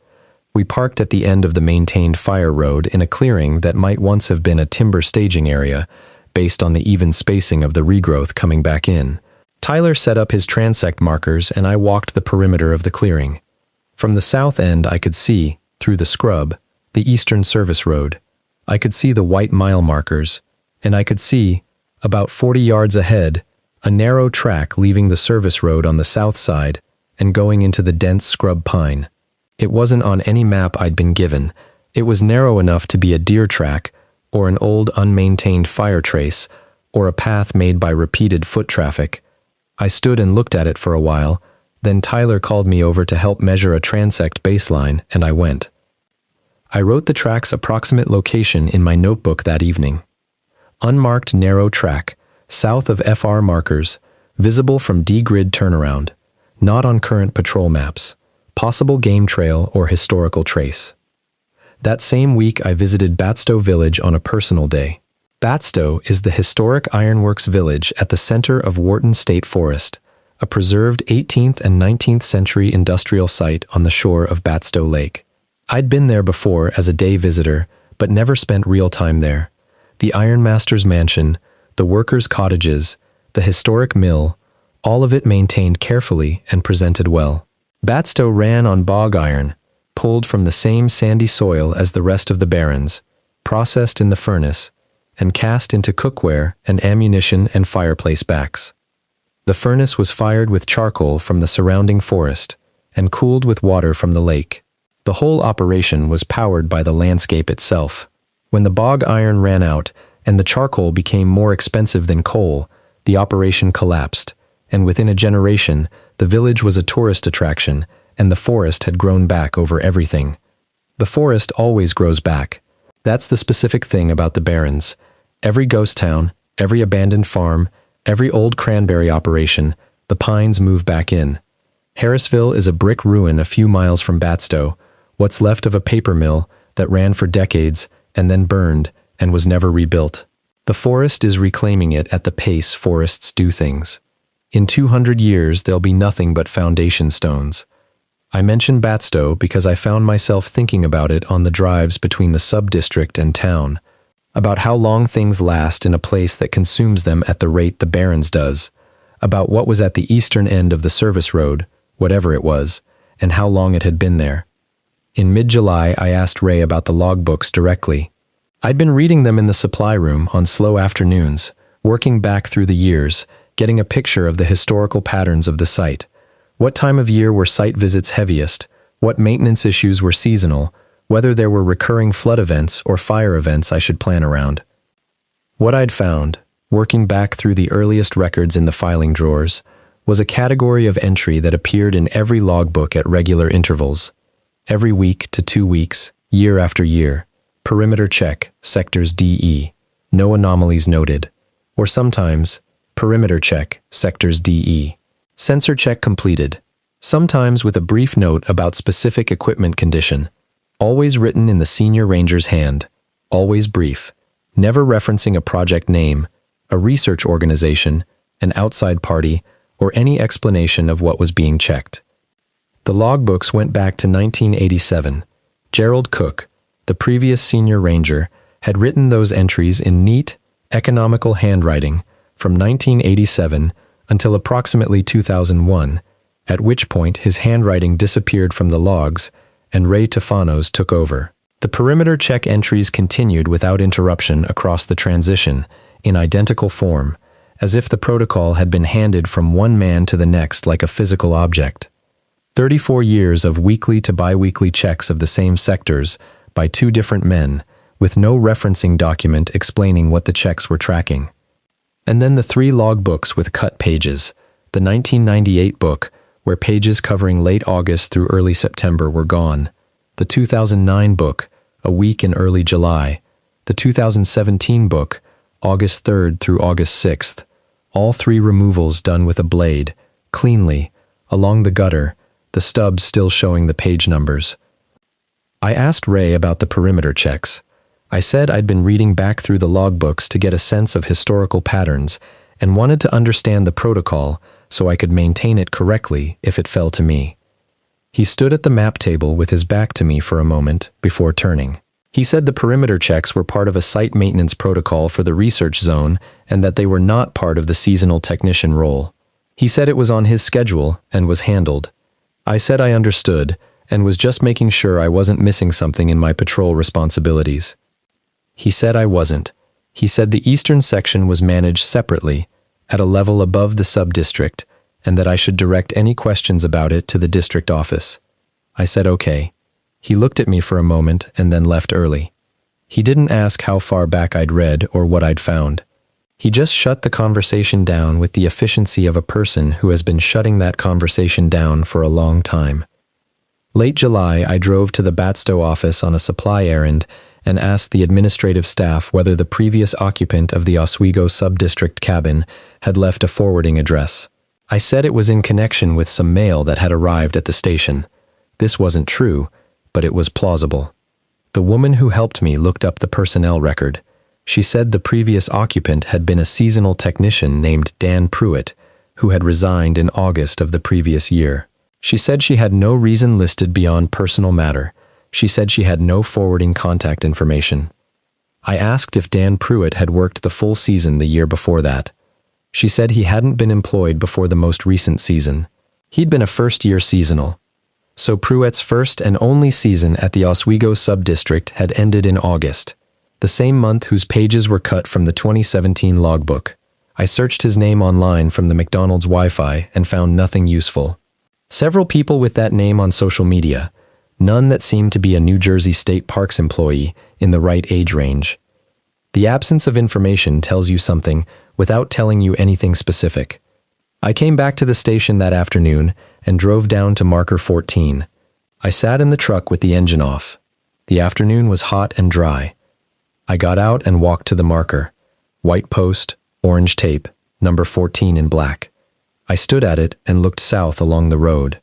We parked at the end of the maintained fire road in a clearing that might once have been a timber staging area, based on the even spacing of the regrowth coming back in. Tyler set up his transect markers and I walked the perimeter of the clearing. From the south end I could see, through the scrub, the eastern service road. I could see the white mile markers, and I could see, about 40 yards ahead, a narrow track leaving the service road on the south side and going into the dense scrub pine. It wasn't on any map I'd been given. It was narrow enough to be a deer track, or an old unmaintained fire trace, or a path made by repeated foot traffic. I stood and looked at it for a while, then Tyler called me over to help measure a transect baseline, and I went. I wrote the track's approximate location in my notebook that evening. Unmarked narrow track, south of FR markers, visible from D-grid turnaround, not on current patrol maps, possible game trail or historical trace. That same week I visited Batstow Village on a personal day. Batstow is the historic ironworks village at the center of Wharton State Forest, a preserved 18th and 19th century industrial site on the shore of Batstow Lake. I'd been there before as a day visitor, but never spent real time there. The ironmaster's mansion, the workers' cottages, the historic mill, all of it maintained carefully and presented well. Batstow ran on bog iron, pulled from the same sandy soil as the rest of the barrens, processed in the furnace, and cast into cookware and ammunition and fireplace backs. The furnace was fired with charcoal from the surrounding forest and cooled with water from the lake. The whole operation was powered by the landscape itself. When the bog iron ran out and the charcoal became more expensive than coal, the operation collapsed, and within a generation, the village was a tourist attraction, and the forest had grown back over everything. The forest always grows back. That's the specific thing about the Barrens. Every ghost town, every abandoned farm, every old cranberry operation, the pines move back in. Harrisville is a brick ruin a few miles from Batstow, what's left of a paper mill that ran for decades and then burned and was never rebuilt. The forest is reclaiming it at the pace forests do things. In 200 years, there'll be nothing but foundation stones. I mention Batstow because I found myself thinking about it on the drives between the sub-district and town, about how long things last in a place that consumes them at the rate the Barrens does, about what was at the eastern end of the service road, whatever it was, and how long it had been there. In mid-July, I asked Ray about the logbooks directly. I'd been reading them in the supply room on slow afternoons, working back through the years, getting a picture of the historical patterns of the site. What time of year were site visits heaviest? What maintenance issues were seasonal? Whether there were recurring flood events or fire events I should plan around. What I'd found, working back through the earliest records in the filing drawers, was a category of entry that appeared in every logbook at regular intervals. Every week to 2 weeks, Year after year. Perimeter check, sectors DE. No anomalies noted. Or sometimes, perimeter check, sectors DE. Sensor check completed. Sometimes with a brief note about specific equipment condition. Always written in the senior ranger's hand. Always brief. Never referencing a project name, a research organization, an outside party, or any explanation of what was being checked. The logbooks went back to 1987. Gerald Cook, the previous senior ranger, had written those entries in neat, economical handwriting from 1987 until approximately 2001, at which point his handwriting disappeared from the logs and Ray Tefanos took over. The perimeter check entries continued without interruption across the transition, in identical form, as if the protocol had been handed from one man to the next like a physical object. 34 years of weekly to bi-weekly checks of the same sectors by two different men, with no referencing document explaining what the checks were tracking. And then the 3 logbooks with cut pages, the 1998 book, where pages covering late August through early September were gone, the 2009 book, a week in early July, the 2017 book, August 3rd through August 6th, all 3 removals done with a blade, cleanly, along the gutter, the stubs still showing the page numbers. I asked Ray about the perimeter checks. I said I'd been reading back through the logbooks to get a sense of historical patterns and wanted to understand the protocol so I could maintain it correctly if it fell to me. He stood at the map table with his back to me for a moment before turning. He said the perimeter checks were part of a site maintenance protocol for the research zone and that they were not part of the seasonal technician role. He said it was on his schedule and was handled. I said I understood and was just making sure I wasn't missing something in my patrol responsibilities. He said I wasn't. He said the eastern section was managed separately, at a level above the sub-district, and that I should direct any questions about it to the district office. I said okay. He looked at me for a moment and then left early. He didn't ask how far back I'd read or what I'd found. He just shut the conversation down with the efficiency of a person who has been shutting that conversation down for a long time. Late July, I drove to the Batstow office on a supply errand and asked the administrative staff whether the previous occupant of the Oswego sub-district cabin had left a forwarding address. I said it was in connection with some mail that had arrived at the station. This wasn't true, but it was plausible. The woman who helped me looked up the personnel record. She said the previous occupant had been a seasonal technician named Dan Pruitt, who had resigned in August of the previous year. She said she had no reason listed beyond personal matter. She said she had no forwarding contact information. I asked if Dan Pruitt had worked the full season the year before that. She said he hadn't been employed before the most recent season. He'd been a first-year seasonal. So Pruitt's first and only season at the Oswego sub-district had ended in August, the same month whose pages were cut from the 2017 logbook. I searched his name online from the McDonald's Wi-Fi and found nothing useful. Several people with that name on social media, none that seemed to be a New Jersey State Parks employee in the right age range. The absence of information tells you something without telling you anything specific. I came back to the station that afternoon and drove down to Marker 14. I sat in the truck with the engine off. The afternoon was hot and dry. I got out and walked to the marker. White post, orange tape, number 14 in black. I stood at it and looked south along the road.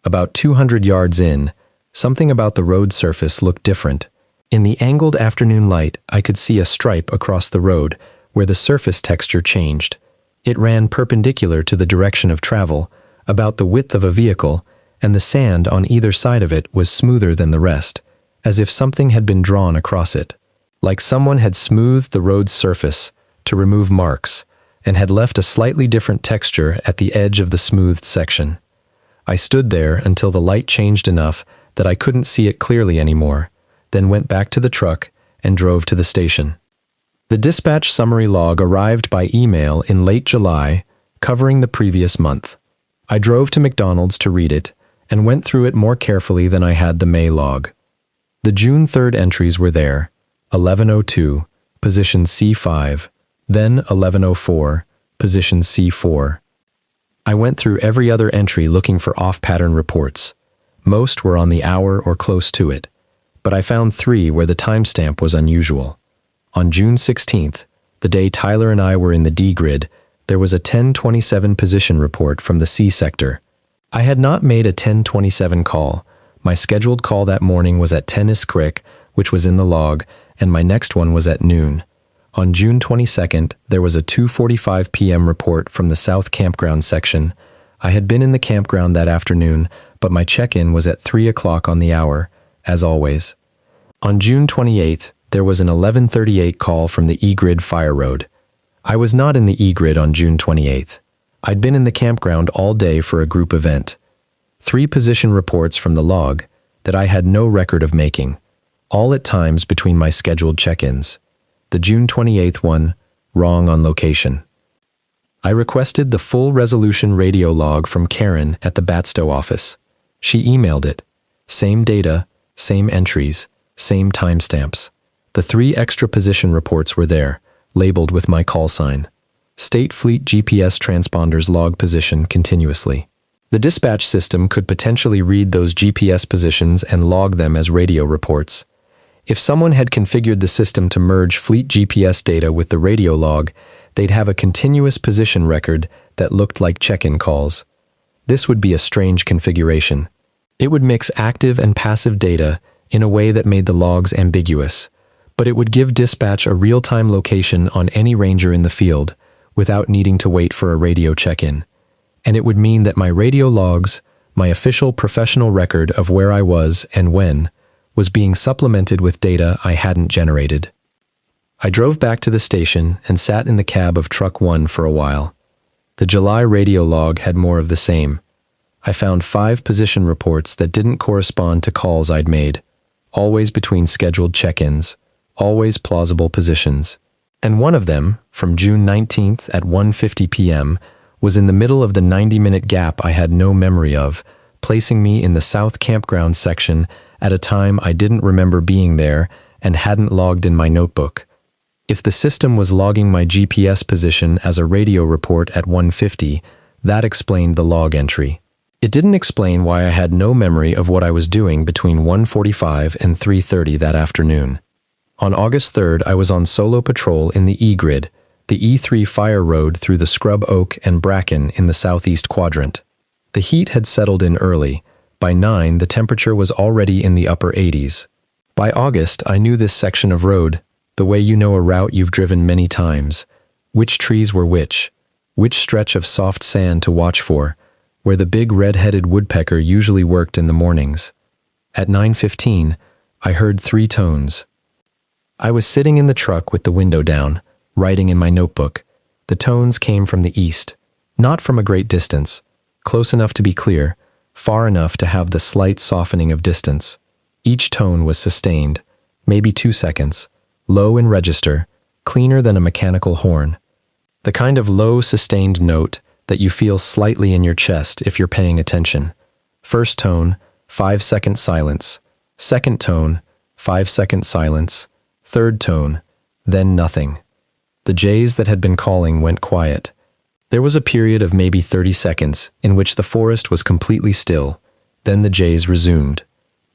About 200 yards in, something about the road surface looked different. In the angled afternoon light, I could see a stripe across the road where the surface texture changed. It ran perpendicular to the direction of travel, about the width of a vehicle, and the sand on either side of it was smoother than the rest, as if something had been drawn across it. Like someone had smoothed the road's surface to remove marks, and had left a slightly different texture at the edge of the smoothed section. I stood there until the light changed enough that I couldn't see it clearly anymore, then went back to the truck and drove to the station. The dispatch summary log arrived by email in late July, covering the previous month. I drove to McDonald's to read it, and went through it more carefully than I had the May log. The June 3rd entries were there, 11:02, position C5, then 11:04, position C4. I went through every other entry looking for off-pattern reports. Most were on the hour or close to it, but I found 3 where the timestamp was unusual. On June 16th, the day Tyler and I were in the D grid, there was a 10:27 position report from the C sector. I had not made a 10:27 call. My scheduled call that morning was at 10 Creek, which was in the log, and my next one was at noon. On June 22nd, there was a 2:45 p.m. report from the South Campground section. I had been in the campground that afternoon, but my check-in was at 3 o'clock on the hour, as always. On June 28th, there was an 11:38 call from the E-Grid Fire Road. I was not in the E-Grid on June 28th. I'd been in the campground all day for a group event. 3 position reports from the log that I had no record of making, all at times between my scheduled check-ins. The June 28th one, wrong on location. I requested the full resolution radio log from Karen at the Batstow office. She emailed it. Same data, same entries, same timestamps. The 3 extra position reports were there, labeled with my call sign. State Fleet GPS transponders log position continuously. The dispatch system could potentially read those GPS positions and log them as radio reports. If someone had configured the system to merge fleet GPS data with the radio log, they'd have a continuous position record that looked like check-in calls. This would be a strange configuration. It would mix active and passive data in a way that made the logs ambiguous, but it would give dispatch a real-time location on any ranger in the field without needing to wait for a radio check-in. And it would mean that my radio logs, my official professional record of where I was and when, was being supplemented with data I hadn't generated. I drove back to the station and sat in the cab of Truck 1 for a while. The July radio log had more of the same. I found 5 position reports that didn't correspond to calls I'd made, always between scheduled check-ins, always plausible positions. And one of them, from June 19th at 1:50 p.m., was in the middle of the 90-minute gap I had no memory of, placing me in the South Campground section at a time I didn't remember being there and hadn't logged in my notebook. If the system was logging my GPS position as a radio report at 1:50, that explained the log entry. It didn't explain why I had no memory of what I was doing between 1:45 and 3:30 that afternoon. On August 3rd, I was on solo patrol in the E-Grid, the E3 fire road through the scrub oak and bracken in the southeast quadrant. The heat had settled in early. By 9, the temperature was already in the upper 80s. By August, I knew this section of road, the way you know a route you've driven many times. Which trees were which stretch of soft sand to watch for, where the big red-headed woodpecker usually worked in the mornings. At 9:15, I heard 3 tones. I was sitting in the truck with the window down, writing in my notebook. The tones came from the east, not from a great distance, close enough to be clear, far enough to have the slight softening of distance. Each tone was sustained, maybe 2 seconds, low in register, cleaner than a mechanical horn. The kind of low, sustained note that you feel slightly in your chest if you're paying attention. First tone, 5-second silence. Second tone, 5-second silence. Third tone, then nothing. The jays that had been calling went quiet. There was a period of maybe 30 seconds in which the forest was completely still. Then the jays resumed.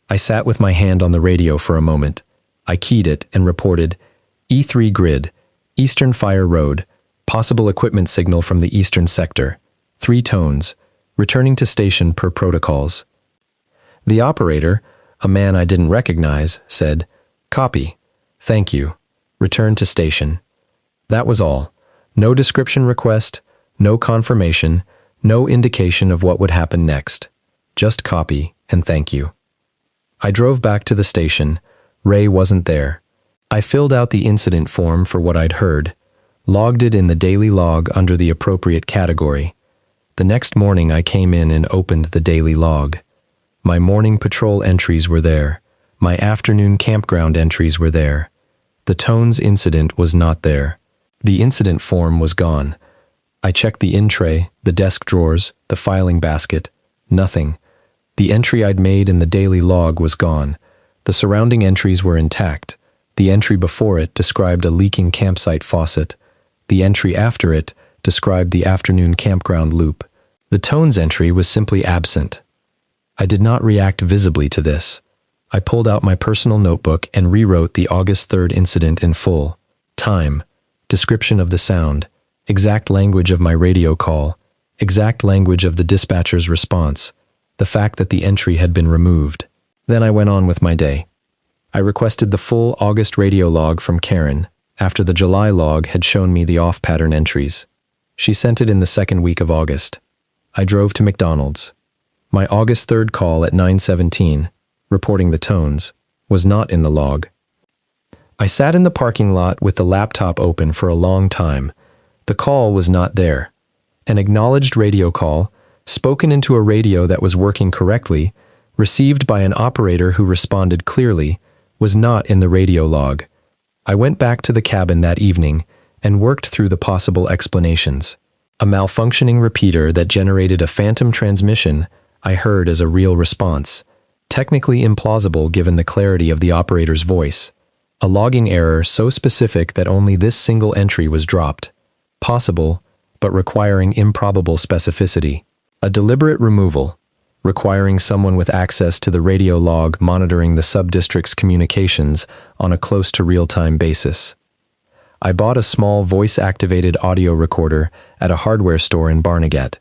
I sat with my hand on the radio for a moment. I keyed it and reported, E3 grid, Eastern Fire Road, possible equipment signal from the eastern sector. 3 tones, returning to station per protocols. The operator, a man I didn't recognize, said, "Copy. Thank you. Return to station." That was all. No description request, no confirmation, no indication of what would happen next. Just copy and thank you. I drove back to the station. Ray wasn't there. I filled out the incident form for what I'd heard, logged it in the daily log under the appropriate category. The next morning I came in and opened the daily log. My morning patrol entries were there. My afternoon campground entries were there. The tones incident was not there. The incident form was gone. I checked the in-tray, the desk drawers, the filing basket. Nothing. The entry I'd made in the daily log was gone. The surrounding entries were intact. The entry before it described a leaking campsite faucet. The entry after it described the afternoon campground loop. The tones entry was simply absent. I did not react visibly to this. I pulled out my personal notebook and rewrote the August 3rd incident in full. Time, description of the sound, exact language of my radio call, exact language of the dispatcher's response, the fact that the entry had been removed. Then I went on with my day. I requested the full August radio log from Karen, after the July log had shown me the off-pattern entries. She sent it in the second week of August. I drove to McDonald's. My August 3rd call at 9:17, reporting the tones, was not in the log. I sat in the parking lot with the laptop open for a long time. The call was not there. An acknowledged radio call, spoken into a radio that was working correctly, received by an operator who responded clearly, was not in the radio log. I went back to the cabin that evening and worked through the possible explanations. A malfunctioning repeater that generated a phantom transmission I heard as a real response, technically implausible given the clarity of the operator's voice. A logging error so specific that only this single entry was dropped. Possible, but requiring improbable specificity. A deliberate removal, requiring someone with access to the radio log monitoring the sub-district's communications on a close-to-real-time basis. I bought a small voice-activated audio recorder at a hardware store in Barnegat.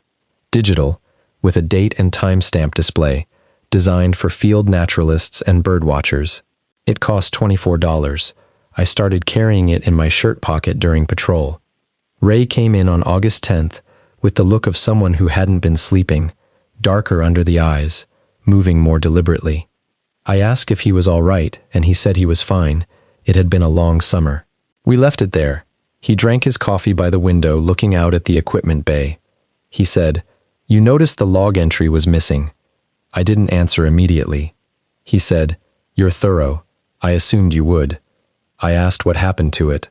Digital, with a date and timestamp display, designed for field naturalists and birdwatchers. It cost $24. I started carrying it in my shirt pocket during patrol. Ray came in on August 10th with the look of someone who hadn't been sleeping, darker under the eyes, moving more deliberately. I asked if he was all right, and he said he was fine. It had been a long summer. We left it there. He drank his coffee by the window, looking out at the equipment bay. He said, "You noticed the log entry was missing." I didn't answer immediately. He said, "You're thorough. I assumed you would." I asked what happened to it.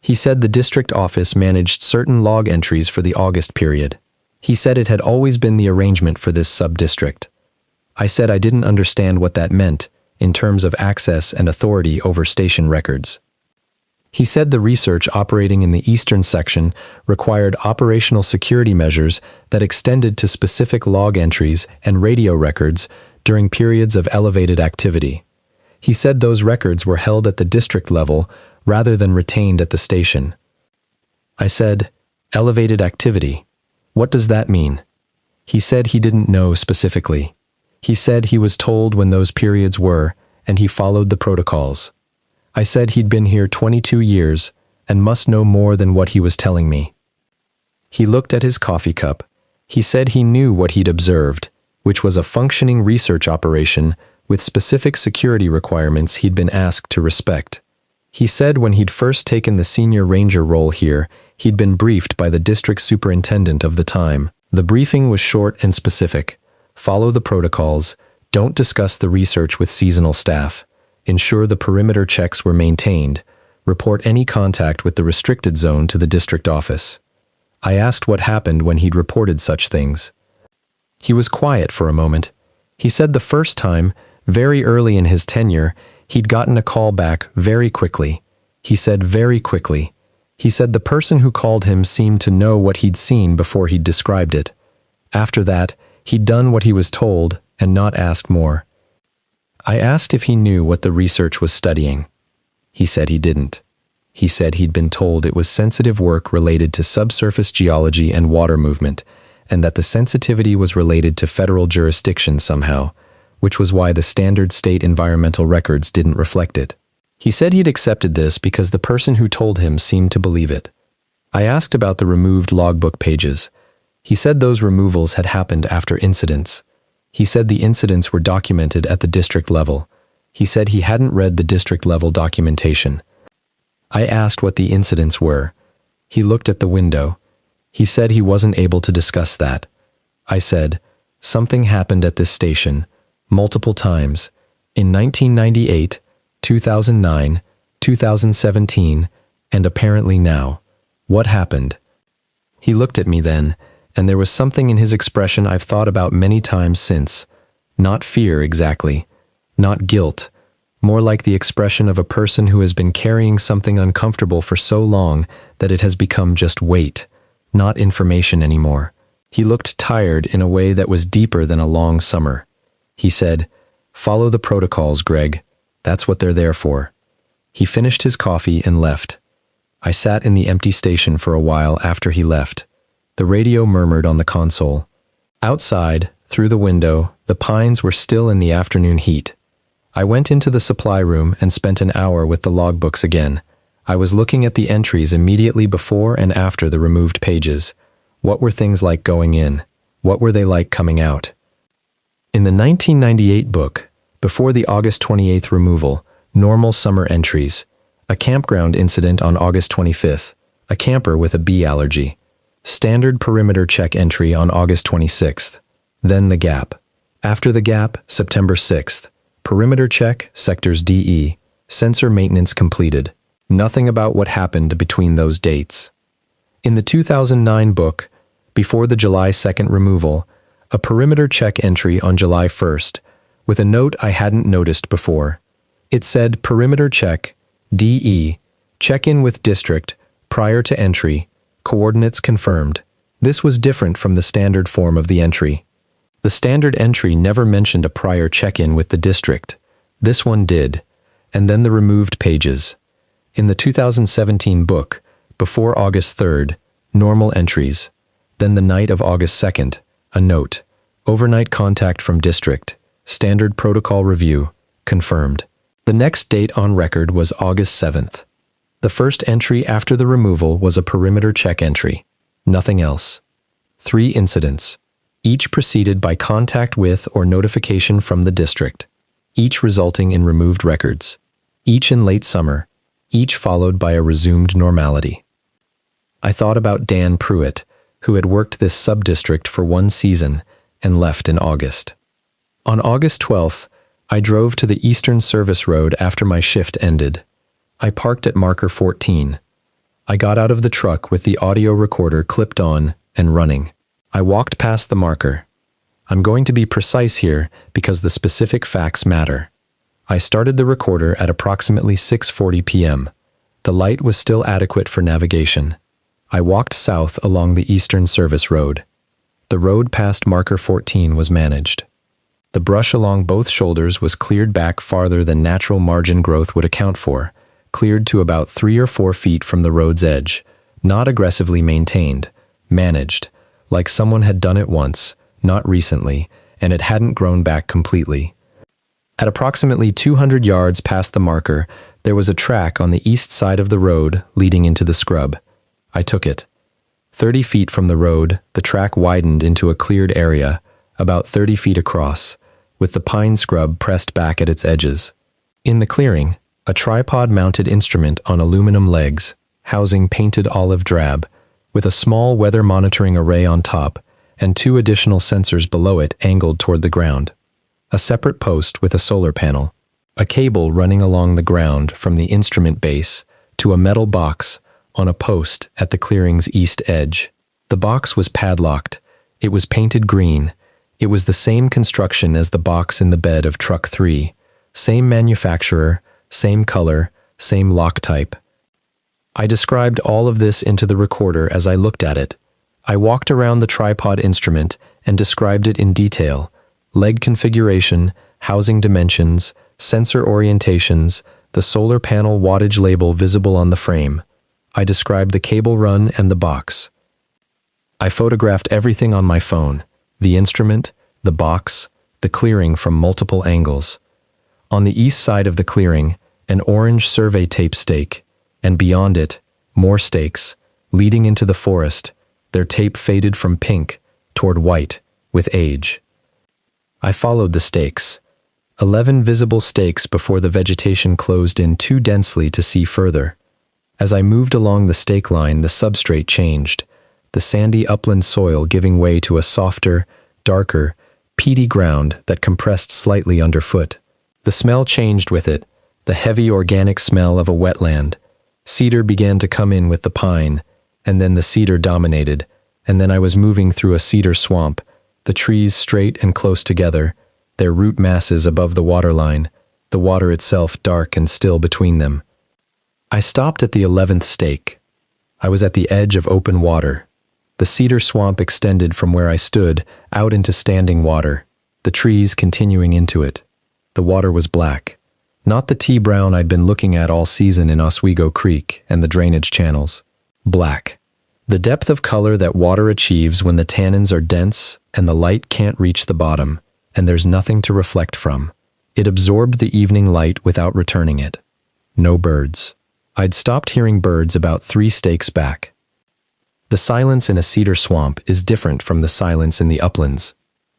He said the district office managed certain log entries for the August period. He said it had always been the arrangement for this sub-district. I said I didn't understand what that meant in terms of access and authority over station records. He said the research operating in the eastern section required operational security measures that extended to specific log entries and radio records during periods of elevated activity. He said those records were held at the district level rather than retained at the station. I said, "Elevated activity. What does that mean?" He said he didn't know specifically. He said he was told when those periods were, and he followed the protocols. I said he'd been here 22 years and must know more than what he was telling me. He looked at his coffee cup. He said he knew what he'd observed, which was a functioning research operation with specific security requirements he'd been asked to respect. He said when he'd first taken the senior ranger role here, he'd been briefed by the district superintendent of the time. The briefing was short and specific. Follow the protocols. Don't discuss the research with seasonal staff. Ensure the perimeter checks were maintained. Report any contact with the restricted zone to the district office. I asked what happened when he'd reported such things. He was quiet for a moment. He said the first time, very early in his tenure, he'd gotten a call back very quickly. He said very quickly. He said the person who called him seemed to know what he'd seen before he'd described it. After that, he'd done what he was told and not asked more. I asked if he knew what the research was studying. He said he didn't. He said he'd been told it was sensitive work related to subsurface geology and water movement, and that the sensitivity was related to federal jurisdiction somehow, which was why the standard state environmental records didn't reflect it. He said he'd accepted this because the person who told him seemed to believe it. I asked about the removed logbook pages. He said those removals had happened after incidents. He said the incidents were documented at the district level. He said he hadn't read the district level documentation. I asked what the incidents were. He looked at the window. He said he wasn't able to discuss that. I said, something happened at this station, multiple times, in 1998, 2009, 2017, and apparently now. What happened? He looked at me then, and there was something in his expression I've thought about many times since. Not fear exactly, not guilt, more like the expression of a person who has been carrying something uncomfortable for so long that it has become just weight, not information anymore. He looked tired in a way that was deeper than a long summer. He said, Follow the protocols, Greg. That's what they're there for. He finished his coffee and left. I sat in the empty station for a while after he left. The radio murmured on the console. Outside, through the window, the pines were still in the afternoon heat. I went into the supply room and spent an hour with the logbooks again. I was looking at the entries immediately before and after the removed pages. What were things like going in? What were they like coming out? In the 1998 book, before the August 28th removal, normal summer entries, a campground incident on August 25th, a camper with a bee allergy, standard perimeter check entry on August 26th, then the gap. After the gap, September 6th, perimeter check, sectors DE, sensor maintenance completed. Nothing about what happened between those dates. In the 2009 book, before the July 2nd removal, a perimeter check entry on July 1st, with a note I hadn't noticed before. It said perimeter check, DE, check-in with district, prior to entry, coordinates confirmed. This was different from the standard form of the entry. The standard entry never mentioned a prior check-in with the district. This one did, and then the removed pages. In the 2017 book, before August 3rd, normal entries. Then the night of August 2nd, a note. Overnight contact from district. Standard protocol review. Confirmed. The next date on record was August 7th. The first entry after the removal was a perimeter check entry. Nothing else. 3 incidents. Each preceded by contact with or notification from the district. Each resulting in removed records. Each in late summer. Each followed by a resumed normality. I thought about Dan Pruitt, who had worked this sub-district for 1 season and left in August. On August 12th, I drove to the Eastern Service Road after my shift ended. I parked at marker 14. I got out of the truck with the audio recorder clipped on and running. I walked past the marker. I'm going to be precise here because the specific facts matter. I started the recorder at approximately 6:40 p.m. The light was still adequate for navigation. I walked south along the Eastern Service Road. The road past marker 14 was managed. The brush along both shoulders was cleared back farther than natural margin growth would account for, cleared to about 3 or 4 feet from the road's edge, not aggressively maintained, managed, like someone had done it once, not recently, and it hadn't grown back completely. At approximately 200 yards past the marker, there was a track on the east side of the road leading into the scrub. I took it. 30 feet from the road, the track widened into a cleared area, about 30 feet across, with the pine scrub pressed back at its edges. In the clearing, a tripod-mounted instrument on aluminum legs, housing painted olive drab, with a small weather monitoring array on top and 2 additional sensors below it angled toward the ground. A separate post with a solar panel, a cable running along the ground from the instrument base to a metal box on a post at the clearing's east edge. The box was padlocked. It was painted green. It was the same construction as the box in the bed of Truck 3. Same manufacturer, same color, same lock type. I described all of this into the recorder as I looked at it. I walked around the tripod instrument and described it in detail. Leg configuration, housing dimensions, sensor orientations, the solar panel wattage label visible on the frame. I described the cable run and the box. I photographed everything on my phone, the instrument, the box, the clearing from multiple angles. On the east side of the clearing, an orange survey tape stake, and beyond it, more stakes, leading into the forest, their tape faded from pink toward white with age. I followed the stakes. 11 visible stakes before the vegetation closed in too densely to see further. As I moved along the stake line, the substrate changed, the sandy upland soil giving way to a softer, darker, peaty ground that compressed slightly underfoot. The smell changed with it, the heavy organic smell of a wetland. Cedar began to come in with the pine, and then the cedar dominated, and then I was moving through a cedar swamp, the trees straight and close together, their root masses above the waterline, the water itself dark and still between them. I stopped at the 11th stake. I was at the edge of open water. The cedar swamp extended from where I stood out into standing water, the trees continuing into it. The water was black. Not the tea brown I'd been looking at all season in Oswego Creek and the drainage channels. Black. The depth of color that water achieves when the tannins are dense and the light can't reach the bottom, and there's nothing to reflect from. It absorbed the evening light without returning it. No birds. I'd stopped hearing birds about 3 stakes back. The silence in a cedar swamp is different from the silence in the uplands.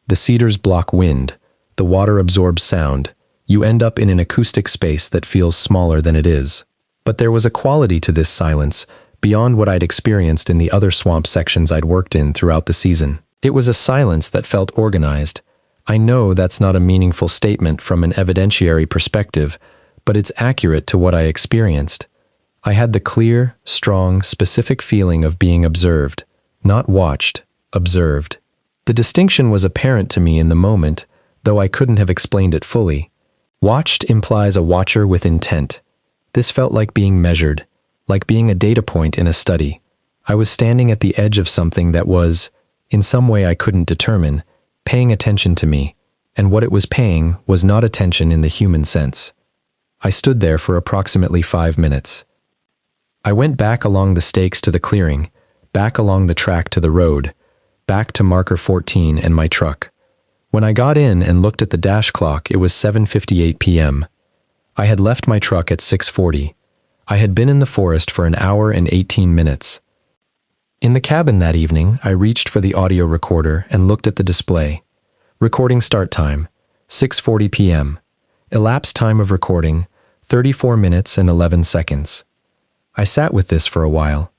The cedars block wind. The water absorbs sound. You end up in an acoustic space that feels smaller than it is. But there was a quality to this silence beyond what I'd experienced in the other swamp sections I'd worked in throughout the season. It was a silence that felt organized. I know that's not a meaningful statement from an evidentiary perspective, but it's accurate to what I experienced. I had the clear, strong, specific feeling of being observed, not watched, observed. The distinction was apparent to me in the moment, though I couldn't have explained it fully. Watched implies a watcher with intent. This felt like being measured, like being a data point in a study. I was standing at the edge of something that was, in some way I couldn't determine, paying attention to me, and what it was paying was not attention in the human sense. I stood there for approximately 5 minutes. I went back along the stakes to the clearing, back along the track to the road, back to marker 14 and my truck. When I got in and looked at the dash clock, it was 7:58 p.m. I had left my truck at 6:40. I had been in the forest for an hour and 18 minutes. In the cabin that evening, I reached for the audio recorder and looked at the display. Recording start time, 6:40 p.m. Elapsed time of recording, 34 minutes and 11 seconds. I sat with this for a while.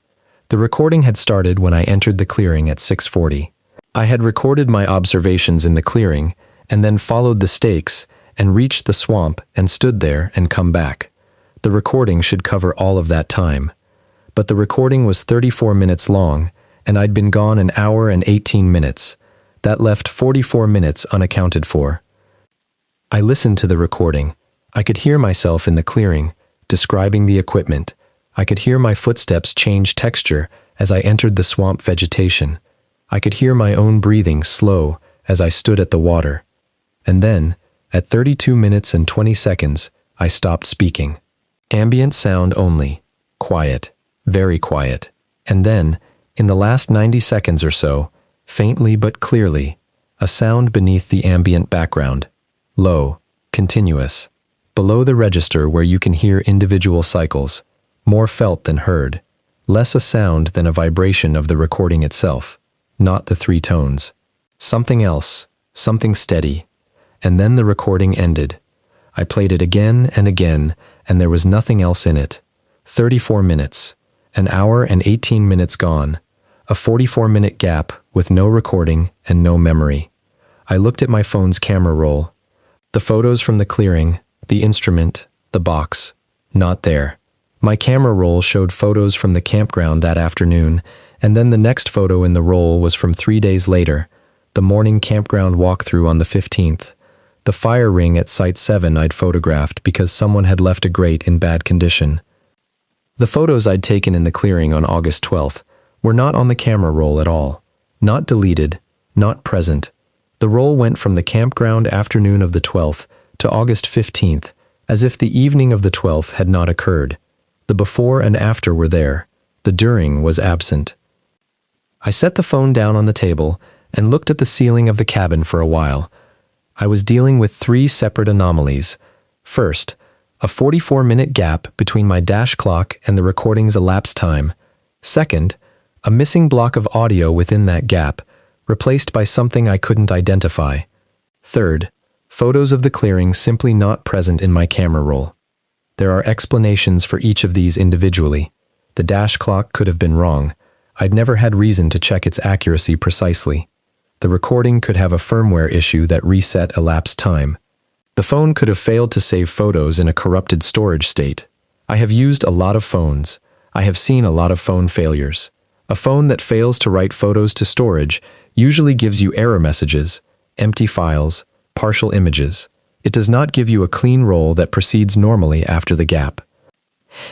The recording had started when I entered the clearing at 6:40. I had recorded my observations in the clearing and then followed the stakes and reached the swamp and stood there and come back. The recording should cover all of that time. But the recording was 34 minutes long, and I'd been gone an hour and 18 minutes. That left 44 minutes unaccounted for. I listened to the recording. I could hear myself in the clearing, describing the equipment. I could hear my footsteps change texture as I entered the swamp vegetation. I could hear my own breathing slow as I stood at the water. And then, at 32 minutes and 20 seconds, I stopped speaking. Ambient sound only. Quiet. Very quiet. And then, in the last 90 seconds or so, faintly but clearly, a sound beneath the ambient background. Low. Continuous. Below the register where you can hear individual cycles. More felt than heard. Less a sound than a vibration of the recording itself. Not the 3 tones. Something else. Something steady. And then the recording ended. I played it again and again, and there was nothing else in it. 34 minutes. An hour and 18 minutes gone. A 44-minute gap with no recording and no memory. I looked at my phone's camera roll. The photos from the clearing, the instrument, the box. Not there. My camera roll showed photos from the campground that afternoon, and then the next photo in the roll was from 3 days later, the morning campground walkthrough on the 15th. The fire ring at Site 7 I'd photographed because someone had left a grate in bad condition. The photos I'd taken in the clearing on August 12th were not on the camera roll at all. Not deleted, not present. The roll went from the campground afternoon of the 12th to August 15th, as if the evening of the 12th had not occurred. The before and after were there. The during was absent. I set the phone down on the table and looked at the ceiling of the cabin for a while. I was dealing with 3 separate anomalies. First, a 44-minute gap between my dash clock and the recording's elapsed time. Second, a missing block of audio within that gap, replaced by something I couldn't identify. Third, photos of the clearing simply not present in my camera roll. There are explanations for each of these individually. The dash clock could have been wrong. I'd never had reason to check its accuracy precisely. The recording could have a firmware issue that reset elapsed time. The phone could have failed to save photos in a corrupted storage state. I have used a lot of phones. I have seen a lot of phone failures. A phone that fails to write photos to storage usually gives you error messages, empty files, partial images. It does not give you a clean roll that proceeds normally after the gap.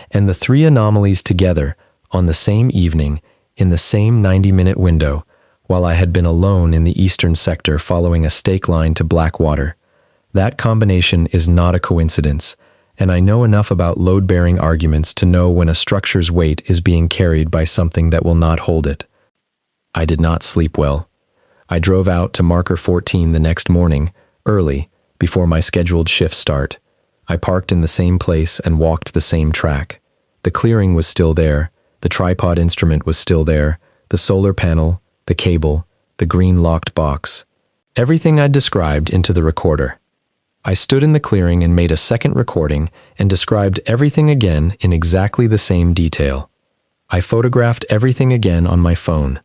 And the 3 anomalies together, on the same evening, in the same 90-minute window, while I had been alone in the eastern sector following a stake line to Blackwater. That combination is not a coincidence, and I know enough about load-bearing arguments to know when a structure's weight is being carried by something that will not hold it. I did not sleep well. I drove out to Marker 14 the next morning, early, before my scheduled shift start. I parked in the same place and walked the same track. The clearing was still there, the tripod instrument was still there, the solar panel, the cable, the green locked box. Everything I'd described into the recorder. I stood in the clearing and made a second recording and described everything again in exactly the same detail. I photographed everything again on my phone.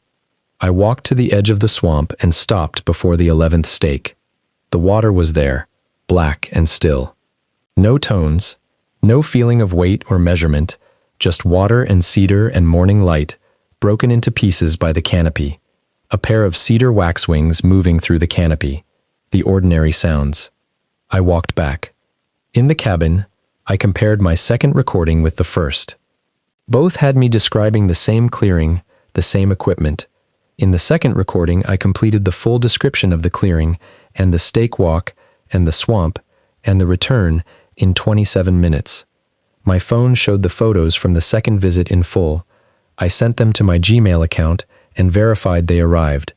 I walked to the edge of the swamp and stopped before the 11th stake. The water was there, black and still. No tones, no feeling of weight or measurement, just water and cedar and morning light, broken into pieces by the canopy. A pair of cedar waxwings moving through the canopy. The ordinary sounds. I walked back. In the cabin, I compared my second recording with the first. Both had me describing the same clearing, the same equipment. In the second recording, I completed the full description of the clearing and the stake walk and the swamp and the return in 27 minutes. My phone showed the photos from the second visit in full. I sent them to my Gmail account and verified they arrived.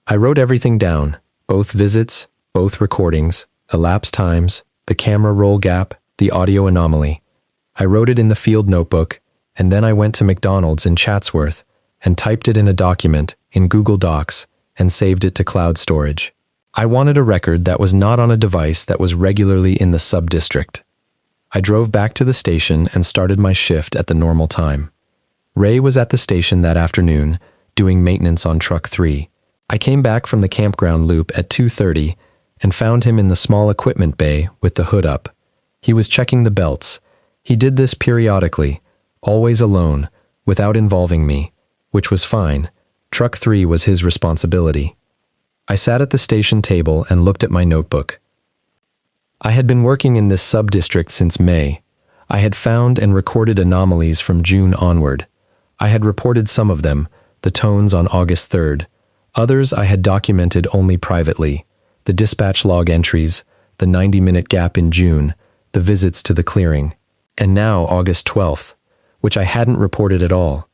I wrote everything down, both visits, both recordings, elapsed times, the camera roll gap, the audio anomaly. I wrote it in the field notebook, and then I went to McDonald's in Chatsworth and typed it in a document in Google Docs and saved it to cloud storage. I wanted a record that was not on a device that was regularly in the sub-district. I drove back to the station and started my shift at the normal time. Ray was at the station that afternoon, doing maintenance on Truck 3. I came back from the campground loop at 2:30 and found him in the small equipment bay with the hood up. He was checking the belts. He did this periodically, always alone, without involving me, which was fine. Truck 3 was his responsibility. I sat at the station table and looked at my notebook. I had been working in this sub-district since May. I had found and recorded anomalies from June onward. I had reported some of them, the tones on August 3rd. Others I had documented only privately. The dispatch log entries, the 90-minute gap in June, the visits to the clearing. And now August 12th, which I hadn't reported at all.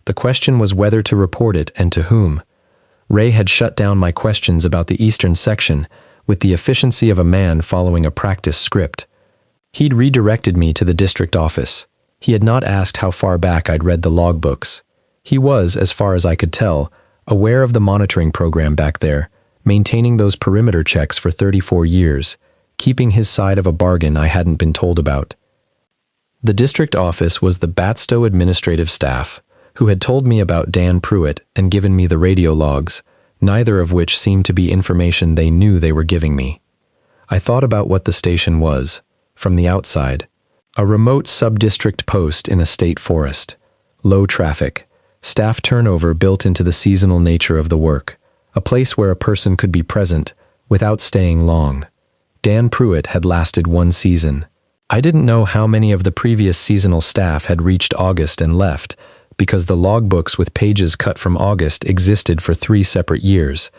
The question was whether to report it and to whom. Ray had shut down my questions about the eastern section with the efficiency of a man following a practice script. He'd redirected me to the district office. He had not asked how far back I'd read the logbooks. He was, as far as I could tell, aware of the monitoring program back there, maintaining those perimeter checks for 34 years, keeping his side of a bargain I hadn't been told about. The district office was the Batstow administrative staff, who had told me about Dan Pruitt and given me the radio logs, neither of which seemed to be information they knew they were giving me. I thought about what the station was, from the outside. A remote sub-district post in a state forest. Low traffic. Staff turnover built into the seasonal nature of the work. A place where a person could be present without staying long. Dan Pruitt had lasted 1 season. I didn't know how many of the previous seasonal staff had reached August and left, because the logbooks with pages cut from August existed for 3 separate years,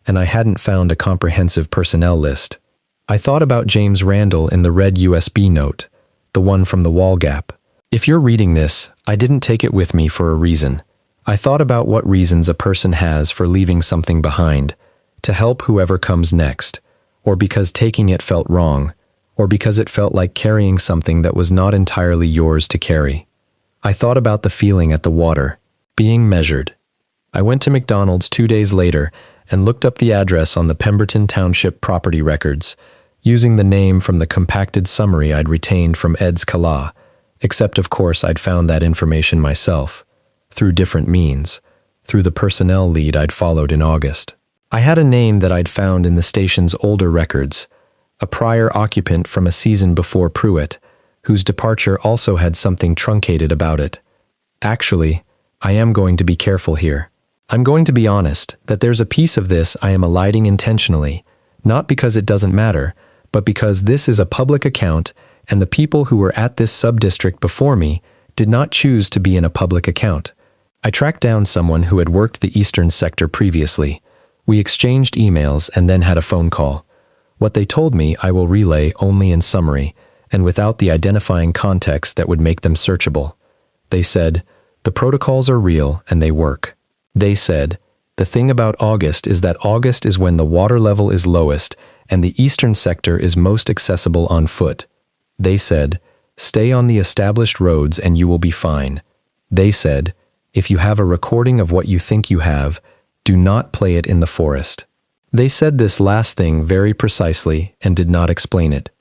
and I hadn't found a comprehensive personnel list. I thought about James Randall in the red USB note, the one from the wall gap. If you're reading this, I didn't take it with me for a reason. I thought about what reasons a person has for leaving something behind, to help whoever comes next, or because taking it felt wrong, or because it felt like carrying something that was not entirely yours to carry. I thought about the feeling at the water, being measured. I went to McDonald's 2 days later and looked up the address on the Pemberton Township property records, using the name from the compacted summary I'd retained from Ed's Kala, except of course I'd found that information myself, through different means, through the personnel lead I'd followed in August. I had a name that I'd found in the station's older records, a prior occupant from a season before Pruitt, whose departure also had something truncated about it. Actually, I am going to be careful here. I'm going to be honest that there's a piece of this I am eliding intentionally, not because it doesn't matter, but because this is a public account and the people who were at this sub-district before me did not choose to be in a public account. I tracked down someone who had worked the eastern sector previously. We exchanged emails and then had a phone call. What they told me I will relay only in summary, and without the identifying context that would make them searchable. They said, the protocols are real and they work. They said, the thing about August is that August is when the water level is lowest and the eastern sector is most accessible on foot. They said, stay on the established roads and you will be fine. They said, if you have a recording of what you think you have, do not play it in the forest. They said this last thing very precisely and did not explain it.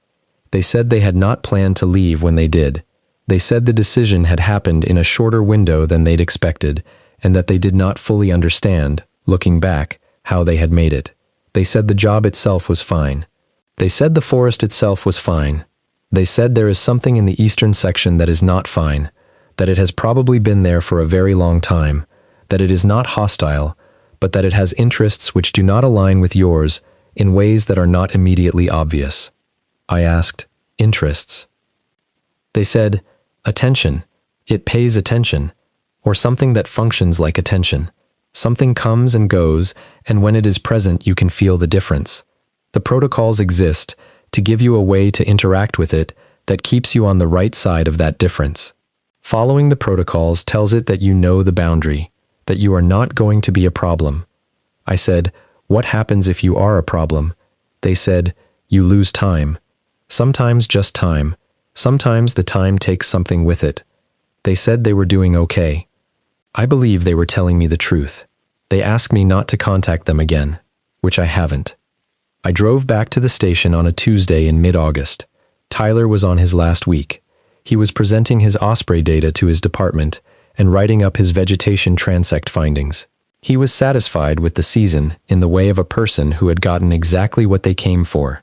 They said they had not planned to leave when they did. They said the decision had happened in a shorter window than they'd expected, and that they did not fully understand, looking back, how they had made it. They said the job itself was fine. They said the forest itself was fine. They said there is something in the eastern section that is not fine, that it has probably been there for a very long time, that it is not hostile, but that it has interests which do not align with yours in ways that are not immediately obvious. I asked, interests? They said, attention. It pays attention. Or something that functions like attention. Something comes and goes, and when it is present you can feel the difference. The protocols exist to give you a way to interact with it that keeps you on the right side of that difference. Following the protocols tells it that you know the boundary, that you are not going to be a problem. I said, what happens if you are a problem? They said, you lose time. Sometimes just time. Sometimes the time takes something with it. They said they were doing okay. I believe they were telling me the truth. They asked me not to contact them again, which I haven't. I drove back to the station on a Tuesday in mid-August. Tyler was on his last week. He was presenting his osprey data to his department and writing up his vegetation transect findings. He was satisfied with the season in the way of a person who had gotten exactly what they came for.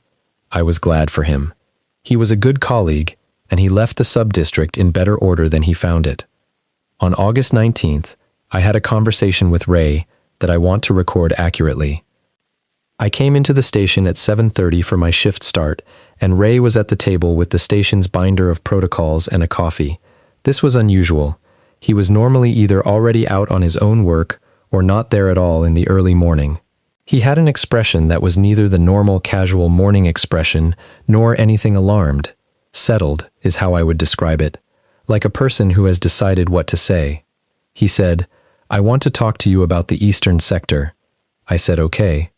I was glad for him. He was a good colleague, and he left the sub-district in better order than he found it. On August 19th, I had a conversation with Ray that I want to record accurately. I came into the station at 7:30 for my shift start, and Ray was at the table with the station's binder of protocols and a coffee. This was unusual. He was normally either already out on his own work or not there at all in the early morning. He had an expression that was neither the normal casual morning expression nor anything alarmed. Settled is how I would describe it, like a person who has decided what to say. He said, I want to talk to you about the eastern sector. I said, okay.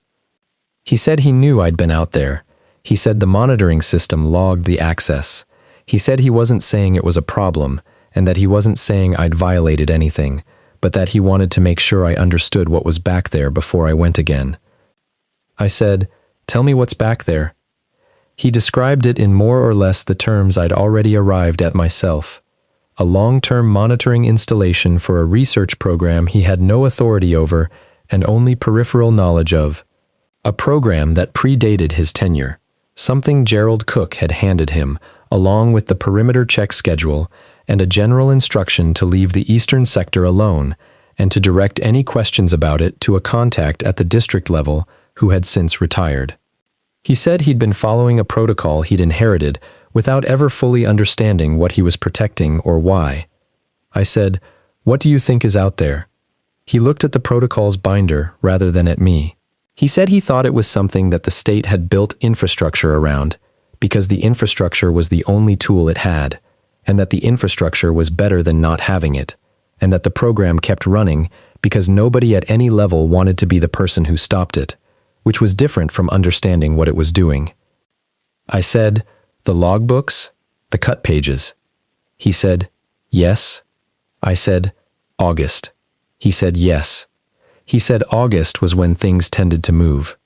He said he knew I'd been out there. He said the monitoring system logged the access. He said he wasn't saying it was a problem, and that he wasn't saying I'd violated anything, but that he wanted to make sure I understood what was back there before I went again. I said, tell me what's back there. He described it in more or less the terms I'd already arrived at myself. A long-term monitoring installation for a research program he had no authority over and only peripheral knowledge of. A program that predated his tenure, something Gerald Cook had handed him, along with the perimeter check schedule and a general instruction to leave the eastern sector alone and to direct any questions about it to a contact at the district level who had since retired. He said he'd been following a protocol he'd inherited without ever fully understanding what he was protecting or why. I said, what do you think is out there? He looked at the protocol's binder rather than at me. He said he thought it was something that the state had built infrastructure around, because the infrastructure was the only tool it had, and that the infrastructure was better than not having it, and that the program kept running because nobody at any level wanted to be the person who stopped it, which was different from understanding what it was doing. I said, the logbooks, the cut pages. He said, yes. I said, August. He said, yes. He said August was when things tended to move.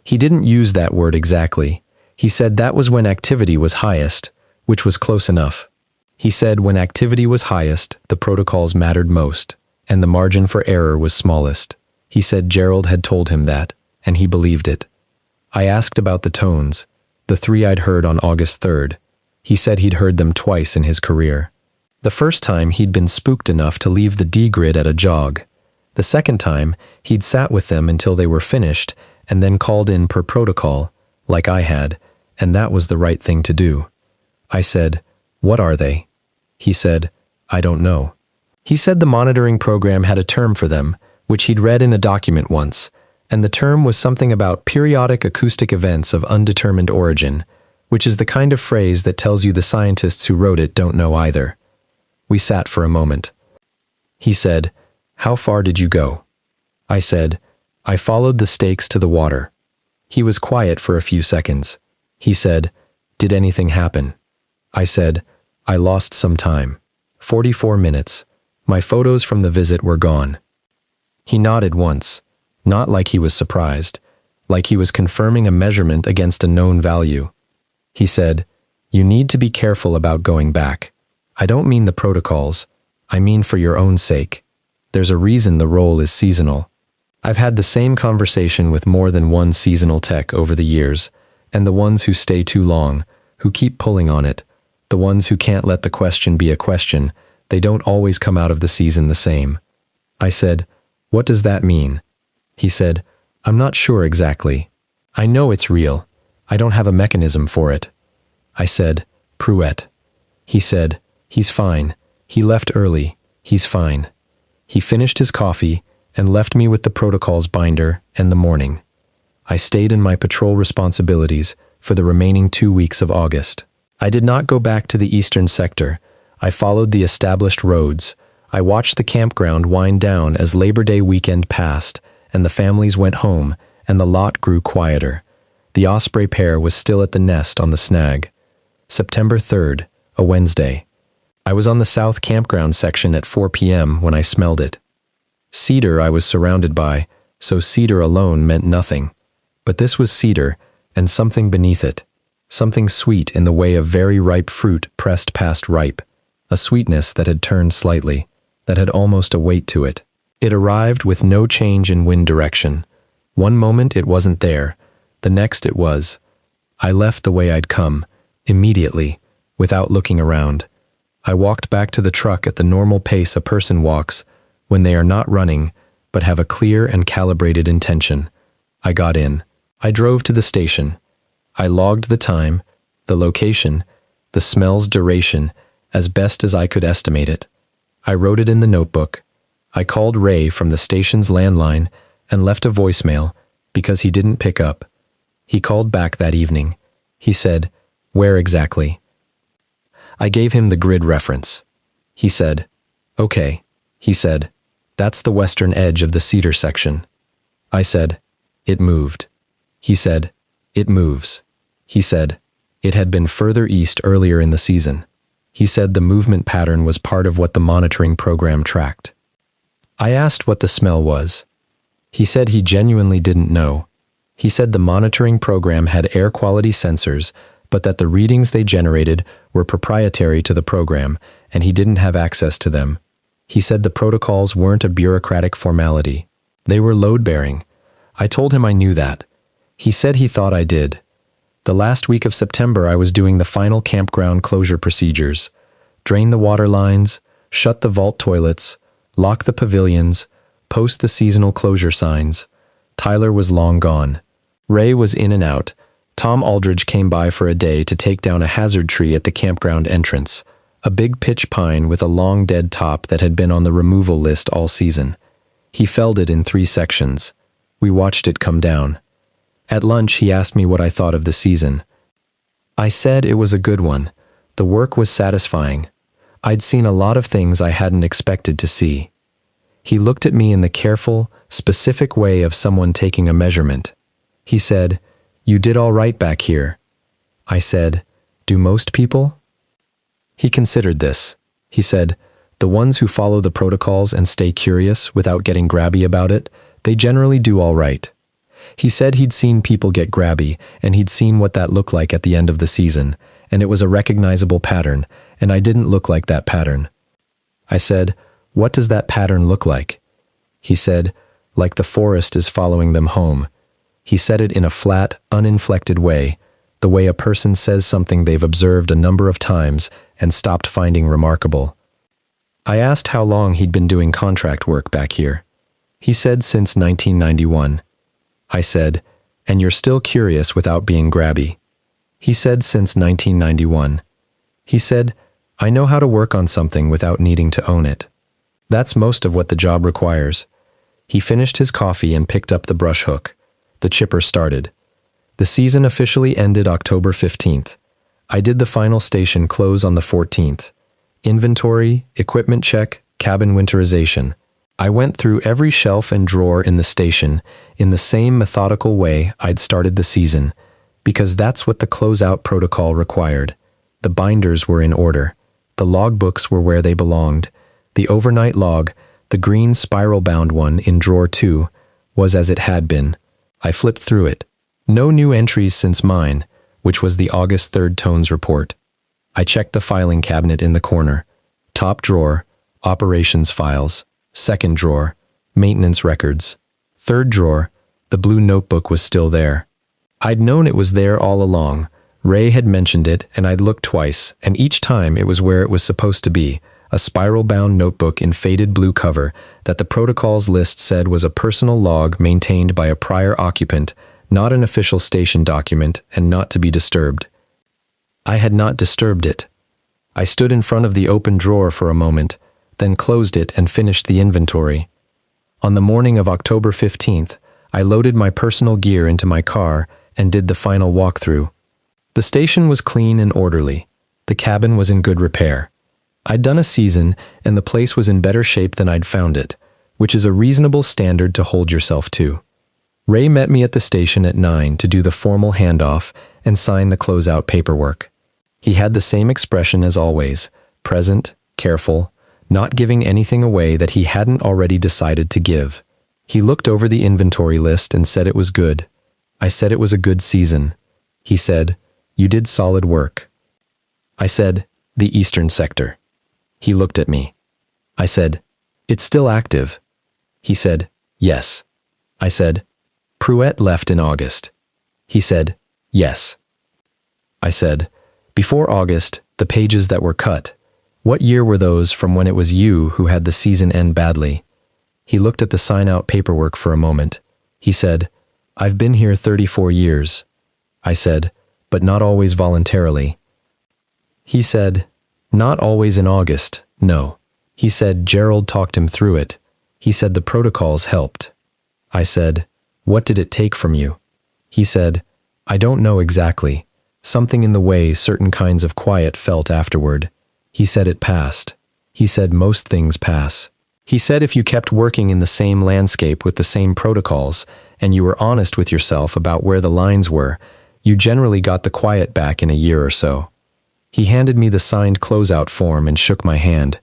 He didn't use that word exactly. He said that was when activity was highest, which was close enough. He said when activity was highest, the protocols mattered most, and the margin for error was smallest. He said Gerald had told him that, and he believed it. I asked about the tones, the 3 I'd heard on August 3rd. He said he'd heard them twice in his career. The first time he'd been spooked enough to leave the D-grid at a jog. The second time, he'd sat with them until they were finished and then called in per protocol, like I had, and that was the right thing to do. I said, what are they? He said, I don't know. He said the monitoring program had a term for them, which he'd read in a document once, and the term was something about periodic acoustic events of undetermined origin, which is the kind of phrase that tells you the scientists who wrote it don't know either. We sat for a moment. He said, "How far did you go?" I said, "I followed the stakes to the water." He was quiet for a few seconds. He said, "Did anything happen?" I said, "I lost some time. 44 minutes. My photos from the visit were gone." He nodded once, not like he was surprised, like he was confirming a measurement against a known value. He said, "You need to be careful about going back. I don't mean the protocols. I mean for your own sake. There's a reason the role is seasonal." I've had the same conversation with more than one seasonal tech over the years, and the ones who stay too long, who keep pulling on it, the ones who can't let the question be a question, they don't always come out of the season the same. I said, "What does that mean?" He said, "I'm not sure exactly. I know it's real. I don't have a mechanism for it." I said, "Pruett." He said, "He's fine. He left early. He's fine." He finished his coffee and left me with the protocols binder and the morning. I stayed in my patrol responsibilities for the remaining 2 weeks of August. I did not go back to the eastern sector. I followed the established roads. I watched the campground wind down as Labor Day weekend passed, and the families went home, and the lot grew quieter. The osprey pair was still at the nest on the snag. September 3rd, a Wednesday. I was on the south campground section at 4 p.m. when I smelled it. Cedar I was surrounded by, so cedar alone meant nothing. But this was cedar, and something beneath it. Something sweet in the way of very ripe fruit pressed past ripe. A sweetness that had turned slightly, that had almost a weight to it. It arrived with no change in wind direction. One moment it wasn't there, the next it was. I left the way I'd come, immediately, without looking around. I walked back to the truck at the normal pace a person walks when they are not running, but have a clear and calibrated intention. I got in. I drove to the station. I logged the time, the location, the smell's duration, as best as I could estimate it. I wrote it in the notebook. I called Ray from the station's landline and left a voicemail because he didn't pick up. He called back that evening. He said, "Where exactly?" I gave him the grid reference. He said, "Okay." He said, "That's the western edge of the cedar section." I said, "It moved." He said, "It moves." He said, "It had been further east earlier in the season." He said the movement pattern was part of what the monitoring program tracked. I asked what the smell was. He said he genuinely didn't know. He said the monitoring program had air quality sensors, but that the readings they generated were proprietary to the program, and he didn't have access to them. He said the protocols weren't a bureaucratic formality. They were load-bearing. I told him I knew that. He said he thought I did. The last week of September I was doing the final campground closure procedures. Drain the water lines, shut the vault toilets, lock the pavilions, post the seasonal closure signs. Tyler was long gone. Ray was in and out. Tom Aldridge came by for a day to take down a hazard tree at the campground entrance, a big pitch pine with a long dead top that had been on the removal list all season. He felled it in 3 sections. We watched it come down. At lunch he asked me what I thought of the season. I said it was a good one. The work was satisfying. I'd seen a lot of things I hadn't expected to see. He looked at me in the careful, specific way of someone taking a measurement. He said, "You did all right back here." I said, "Do most people?" He considered this. He said, "The ones who follow the protocols and stay curious without getting grabby about it, they generally do all right." He said he'd seen people get grabby, and he'd seen what that looked like at the end of the season, and it was a recognizable pattern, and I didn't look like that pattern. I said, "What does that pattern look like?" He said, "Like the forest is following them home." He said it in a flat, uninflected way, the way a person says something they've observed a number of times and stopped finding remarkable. I asked how long he'd been doing contract work back here. He said since 1991. I said, "And you're still curious without being grabby?" He said since 1991. He said, "I know how to work on something without needing to own it. That's most of what the job requires." He finished his coffee and picked up the brush hook. The chipper started. The season officially ended October 15th. I did the final station close on the 14th. Inventory, equipment check, cabin winterization. I went through every shelf and drawer in the station in the same methodical way I'd started the season, because that's what the closeout protocol required. The binders were in order. The logbooks were where they belonged. The overnight log, the green spiral-bound one in drawer 2, was as it had been. I flipped through it. No new entries since mine, which was the August 3rd tones report. I checked the filing cabinet in the corner. Top drawer, operations files. Second drawer, maintenance records. Third drawer, the blue notebook was still there. I'd known it was there all along. Ray had mentioned it, and I'd looked twice, and each time it was where it was supposed to be, a spiral-bound notebook in faded blue cover that the protocol's list said was a personal log maintained by a prior occupant, not an official station document, and not to be disturbed. I had not disturbed it. I stood in front of the open drawer for a moment, then closed it and finished the inventory. On the morning of October 15th, I loaded my personal gear into my car and did the final walkthrough. The station was clean and orderly. The cabin was in good repair. I'd done a season, and the place was in better shape than I'd found it, which is a reasonable standard to hold yourself to. Ray met me at the station at 9 to do the formal handoff and sign the closeout paperwork. He had the same expression as always, present, careful, not giving anything away that he hadn't already decided to give. He looked over the inventory list and said it was good. I said it was a good season. He said, "You did solid work." I said, "The eastern sector." He looked at me. I said, "It's still active." He said, "Yes." I said, "Pruett left in August." He said, "Yes." I said, "Before August, the pages that were cut, what year were those from when it was you who had the season end badly?" He looked at the sign-out paperwork for a moment. He said, "I've been here 34 years. I said, "But not always voluntarily." He said, "Not always in August, no." He said Gerald talked him through it. He said the protocols helped. I said, "What did it take from you?" He said, "I don't know exactly. Something in the way certain kinds of quiet felt afterward." He said it passed. He said most things pass. He said if you kept working in the same landscape with the same protocols, and you were honest with yourself about where the lines were, you generally got the quiet back in a year or so. He handed me the signed closeout form and shook my hand.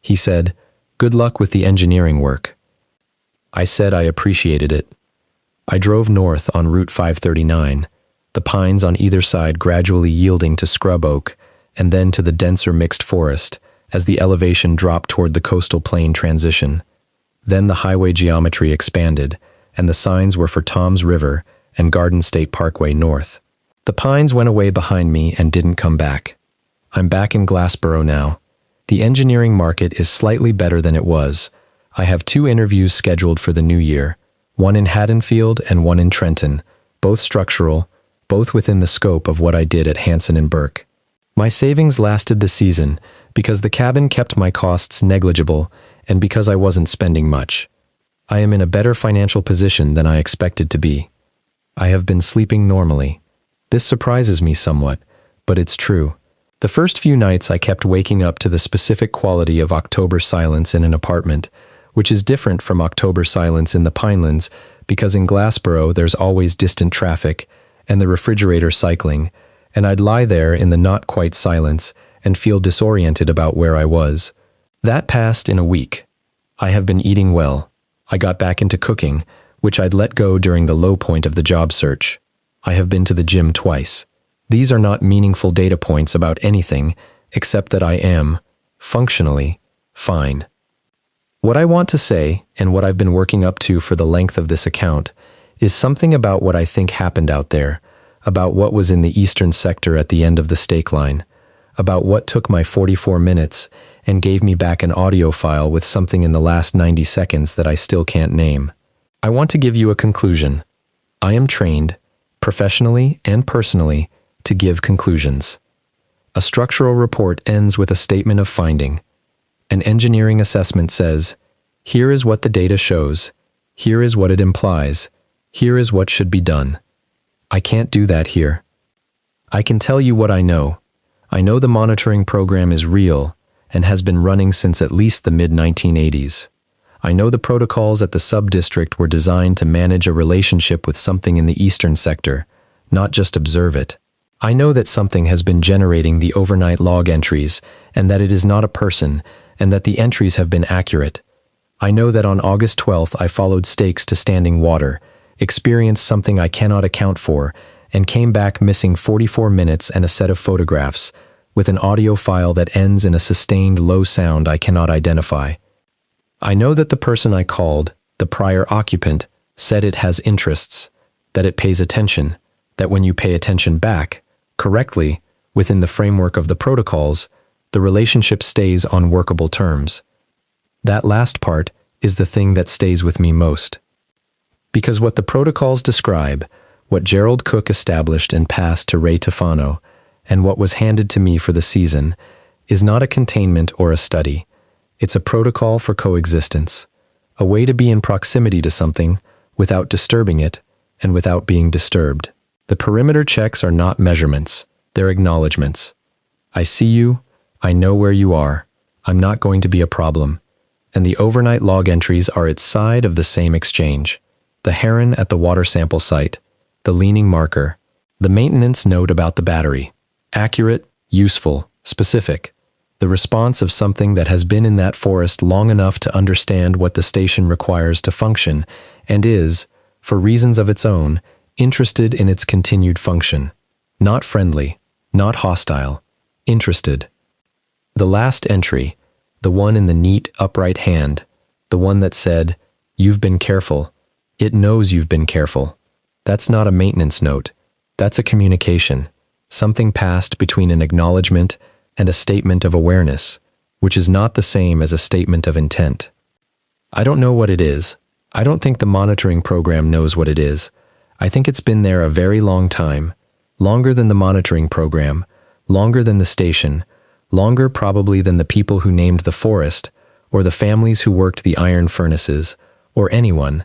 He said, "Good luck with the engineering work." I said I appreciated it. I drove north on Route 539, the pines on either side gradually yielding to scrub oak, and then to the denser mixed forest, as the elevation dropped toward the coastal plain transition. Then the highway geometry expanded, and the signs were for Tom's River and Garden State Parkway North. The pines went away behind me and didn't come back. I'm back in Glassboro now. The engineering market is slightly better than it was. I have 2 interviews scheduled for the new year, one in Haddonfield and one in Trenton, both structural, both within the scope of what I did at Hansen and Burke. My savings lasted the season because the cabin kept my costs negligible and because I wasn't spending much. I am in a better financial position than I expected to be. I have been sleeping normally. This surprises me somewhat, but it's true. The first few nights I kept waking up to the specific quality of October silence in an apartment, which is different from October silence in the Pinelands because in Glassboro there's always distant traffic and the refrigerator cycling, and I'd lie there in the not-quite silence and feel disoriented about where I was. That passed in a week. I have been eating well. I got back into cooking, which I'd let go during the low point of the job search. I have been to the gym twice. These are not meaningful data points about anything except that I am, functionally, fine. What I want to say, and what I've been working up to for the length of this account, is something about what I think happened out there, about what was in the eastern sector at the end of the stake line, about what took my 44 minutes and gave me back an audio file with something in the last 90 seconds that I still can't name. I want to give you a conclusion. I am trained, professionally and personally, to give conclusions. A structural report ends with a statement of finding. An engineering assessment says, "Here is what the data shows. Here is what it implies. Here is what should be done. I can't do that here. I can tell you what I know. I know the monitoring program is real and has been running since at least the mid-1980s. I know the protocols at the sub-district were designed to manage a relationship with something in the eastern sector, not just observe it. I know that something has been generating the overnight log entries and that it is not a person and that the entries have been accurate. I know that on August 12th I followed stakes to standing water, experienced something I cannot account for, and came back missing 44 minutes and a set of photographs, with an audio file that ends in a sustained low sound I cannot identify. I know that the person I called, the prior occupant, said it has interests, that it pays attention, that when you pay attention back, correctly, within the framework of the protocols, the relationship stays on workable terms. That last part is the thing that stays with me most. Because what the protocols describe, what Gerald Cook established and passed to Ray Tufano, and what was handed to me for the season, is not a containment or a study. It's a protocol for coexistence, a way to be in proximity to something without disturbing it and without being disturbed. The perimeter checks are not measurements, they're acknowledgements. I see you, I know where you are, I'm not going to be a problem. And the overnight log entries are its side of the same exchange. The heron at the water sample site, the leaning marker, the maintenance note about the battery. Accurate, useful, specific. The response of something that has been in that forest long enough to understand what the station requires to function, and is, for reasons of its own, interested in its continued function. Not friendly, not hostile, interested. The last entry, the one in the neat, upright hand, the one that said, "You've been careful. It knows you've been careful." That's not a maintenance note. That's a communication. Something passed between an acknowledgement and a statement of awareness, which is not the same as a statement of intent. I don't know what it is. I don't think the monitoring program knows what it is. I think it's been there a very long time, longer than the monitoring program, longer than the station, longer probably than the people who named the forest, or the families who worked the iron furnaces, or anyone.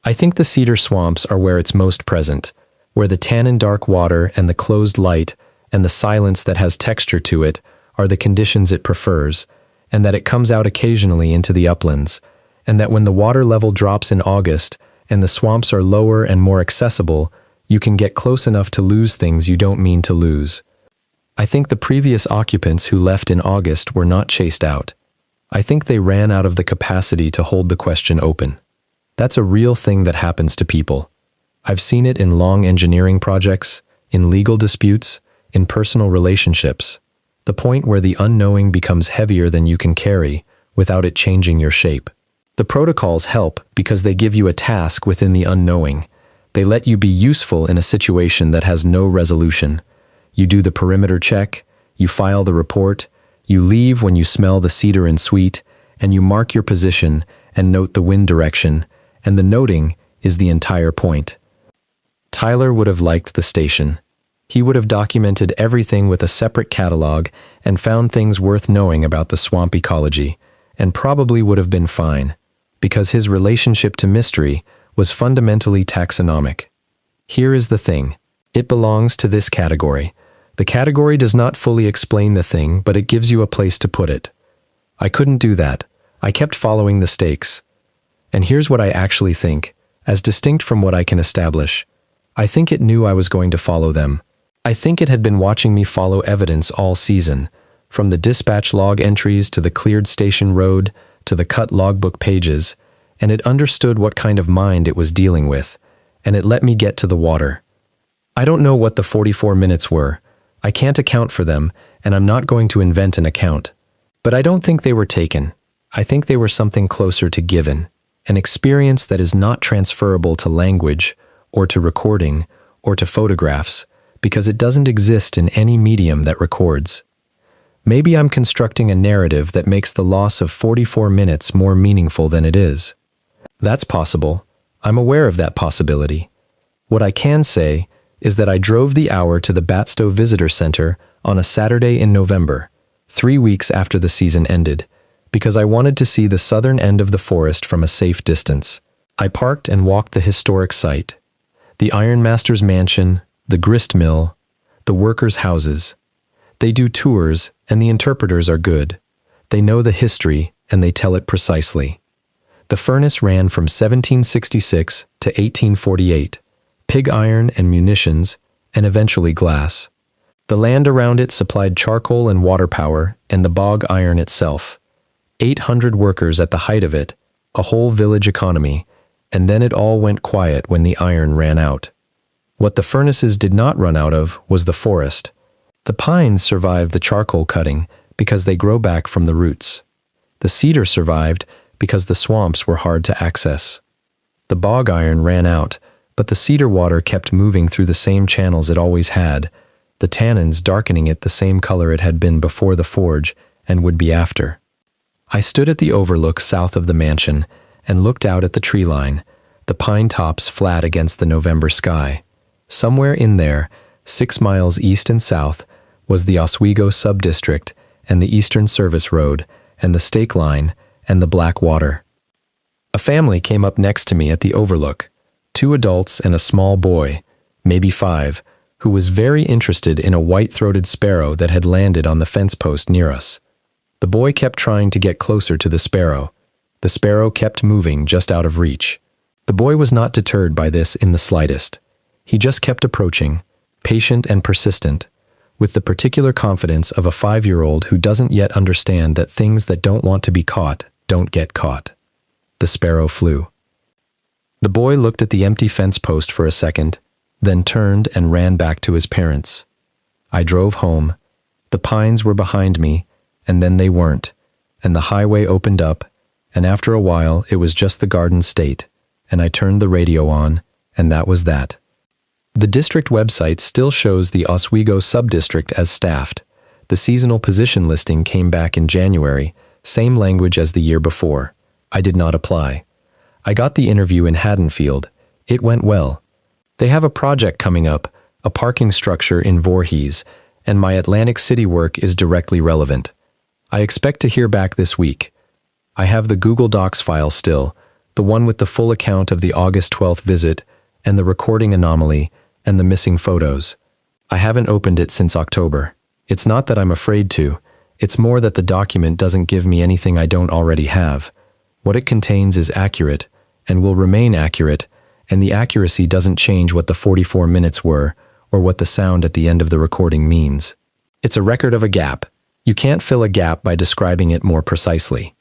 I think the cedar swamps are where it's most present, where the tannin-dark water and the closed light and the silence that has texture to it are the conditions it prefers, and that it comes out occasionally into the uplands, and that when the water level drops in August and the swamps are lower and more accessible, you can get close enough to lose things you don't mean to lose. I think the previous occupants who left in August were not chased out. I think they ran out of the capacity to hold the question open. That's a real thing that happens to people. I've seen it in long engineering projects, in legal disputes, in personal relationships, the point where the unknowing becomes heavier than you can carry without it changing your shape. The protocols help because they give you a task within the unknowing. They let you be useful in a situation that has no resolution. You do the perimeter check, you file the report, you leave when you smell the cedar and sweet, and you mark your position and note the wind direction, and the noting is the entire point. Tyler would have liked the station. He would have documented everything with a separate catalog and found things worth knowing about the swamp ecology, and probably would have been fine, because his relationship to mystery was fundamentally taxonomic. Here is the thing. It belongs to this category. The category does not fully explain the thing, but it gives you a place to put it. I couldn't do that. I kept following the stakes. And here's what I actually think, as distinct from what I can establish. I think it knew I was going to follow them. I think it had been watching me follow evidence all season, from the dispatch log entries to the cleared station road to the cut logbook pages, and it understood what kind of mind it was dealing with, and it let me get to the water. I don't know what the 44 minutes were. I can't account for them, and I'm not going to invent an account. But I don't think they were taken. I think they were something closer to given, an experience that is not transferable to language, or to recording, or to photographs, because it doesn't exist in any medium that records. Maybe I'm constructing a narrative that makes the loss of 44 minutes more meaningful than it is. That's possible. I'm aware of that possibility. What I can say is that I drove the hour to the Batstow Visitor Center on a Saturday in November, 3 weeks after the season ended, because I wanted to see the southern end of the forest from a safe distance. I parked and walked the historic site. The ironmaster's mansion, the grist mill, the workers' houses. They do tours, and the interpreters are good. They know the history, and they tell it precisely. The furnace ran from 1766 to 1848, pig iron and munitions, and eventually glass. The land around it supplied charcoal and water power, and the bog iron itself. 800 workers at the height of it, a whole village economy, and then it all went quiet when the iron ran out. What the furnaces did not run out of was the forest. The pines survived the charcoal cutting because they grow back from the roots. The cedar survived because the swamps were hard to access. The bog iron ran out, but the cedar water kept moving through the same channels it always had, the tannins darkening it the same color it had been before the forge and would be after. I stood at the overlook south of the mansion and looked out at the tree line, the pine tops flat against the November sky. Somewhere in there, 6 miles east and south, was the Oswego subdistrict and the Eastern Service Road and the stake line and the black water. A family came up next to me at the overlook, 2 adults and a small boy, maybe 5, who was very interested in a white-throated sparrow that had landed on the fence post near us. The boy kept trying to get closer to the sparrow. The sparrow kept moving just out of reach. The boy was not deterred by this in the slightest. He just kept approaching, patient and persistent, with the particular confidence of a 5-year-old who doesn't yet understand that things that don't want to be caught don't get caught. The sparrow flew. The boy looked at the empty fence post for a second, then turned and ran back to his parents. I drove home. The pines were behind me, and then they weren't, and the highway opened up, and after a while it was just the Garden State, and I turned the radio on, and that was that. The district website still shows the Oswego subdistrict as staffed. The seasonal position listing came back in January, same language as the year before. I did not apply. I got the interview in Haddonfield. It went well. They have a project coming up, a parking structure in Voorhees, and my Atlantic City work is directly relevant. I expect to hear back this week. I have the Google Docs file still, the one with the full account of the August 12th visit, and the recording anomaly, and the missing photos. I haven't opened it since October. It's not that I'm afraid to, it's more that the document doesn't give me anything I don't already have. What it contains is accurate, and will remain accurate, and the accuracy doesn't change what the 44 minutes were, or what the sound at the end of the recording means. It's a record of a gap. You can't fill a gap by describing it more precisely.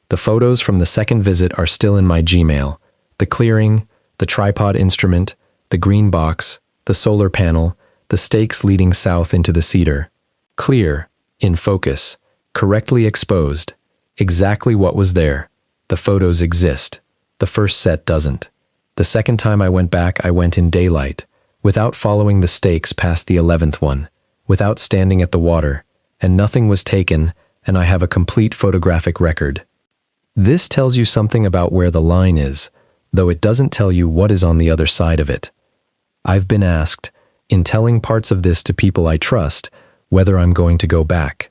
The photos from the second visit are still in my Gmail. The clearing, the tripod instrument, the green box, the solar panel, the stakes leading south into the cedar. Clear, in focus, correctly exposed, exactly what was there. The photos exist. The first set doesn't. The second time I went back, I went in daylight, without following the stakes past the 11th one, without standing at the water, and nothing was taken, and I have a complete photographic record. This tells you something about where the line is, though it doesn't tell you what is on the other side of it. I've been asked, in telling parts of this to people I trust, whether I'm going to go back.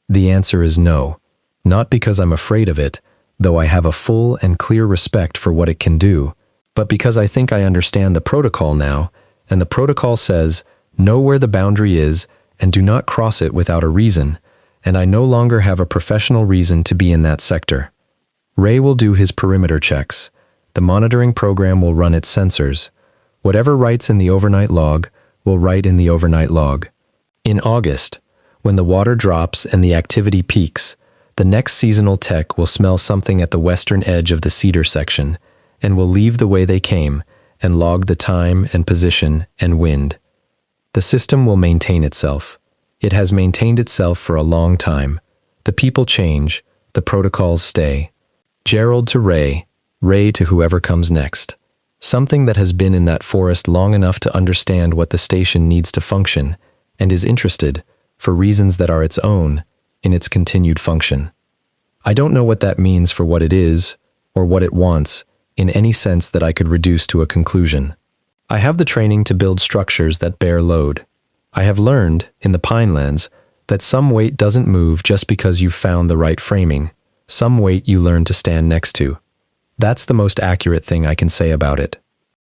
The answer is no, not because I'm afraid of it, though I have a full and clear respect for what it can do, but because I think I understand the protocol now, and the protocol says, know where the boundary is and do not cross it without a reason, and I no longer have a professional reason to be in that sector. Ray will do his perimeter checks. The monitoring program will run its sensors. Whatever writes in the overnight log will write in the overnight log. In August, when the water drops and the activity peaks, the next seasonal tech will smell something at the western edge of the cedar section and will leave the way they came and log the time and position and wind. The system will maintain itself. It has maintained itself for a long time. The people change, the protocols stay. Gerald to Ray, Ray to whoever comes next. Something that has been in that forest long enough to understand what the station needs to function and is interested, for reasons that are its own, in its continued function. I don't know what that means for what it is, or what it wants, in any sense that I could reduce to a conclusion. I have the training to build structures that bear load. I have learned, in the Pinelands, that some weight doesn't move just because you've found the right framing. Some weight you learn to stand next to. That's the most accurate thing I can say about it.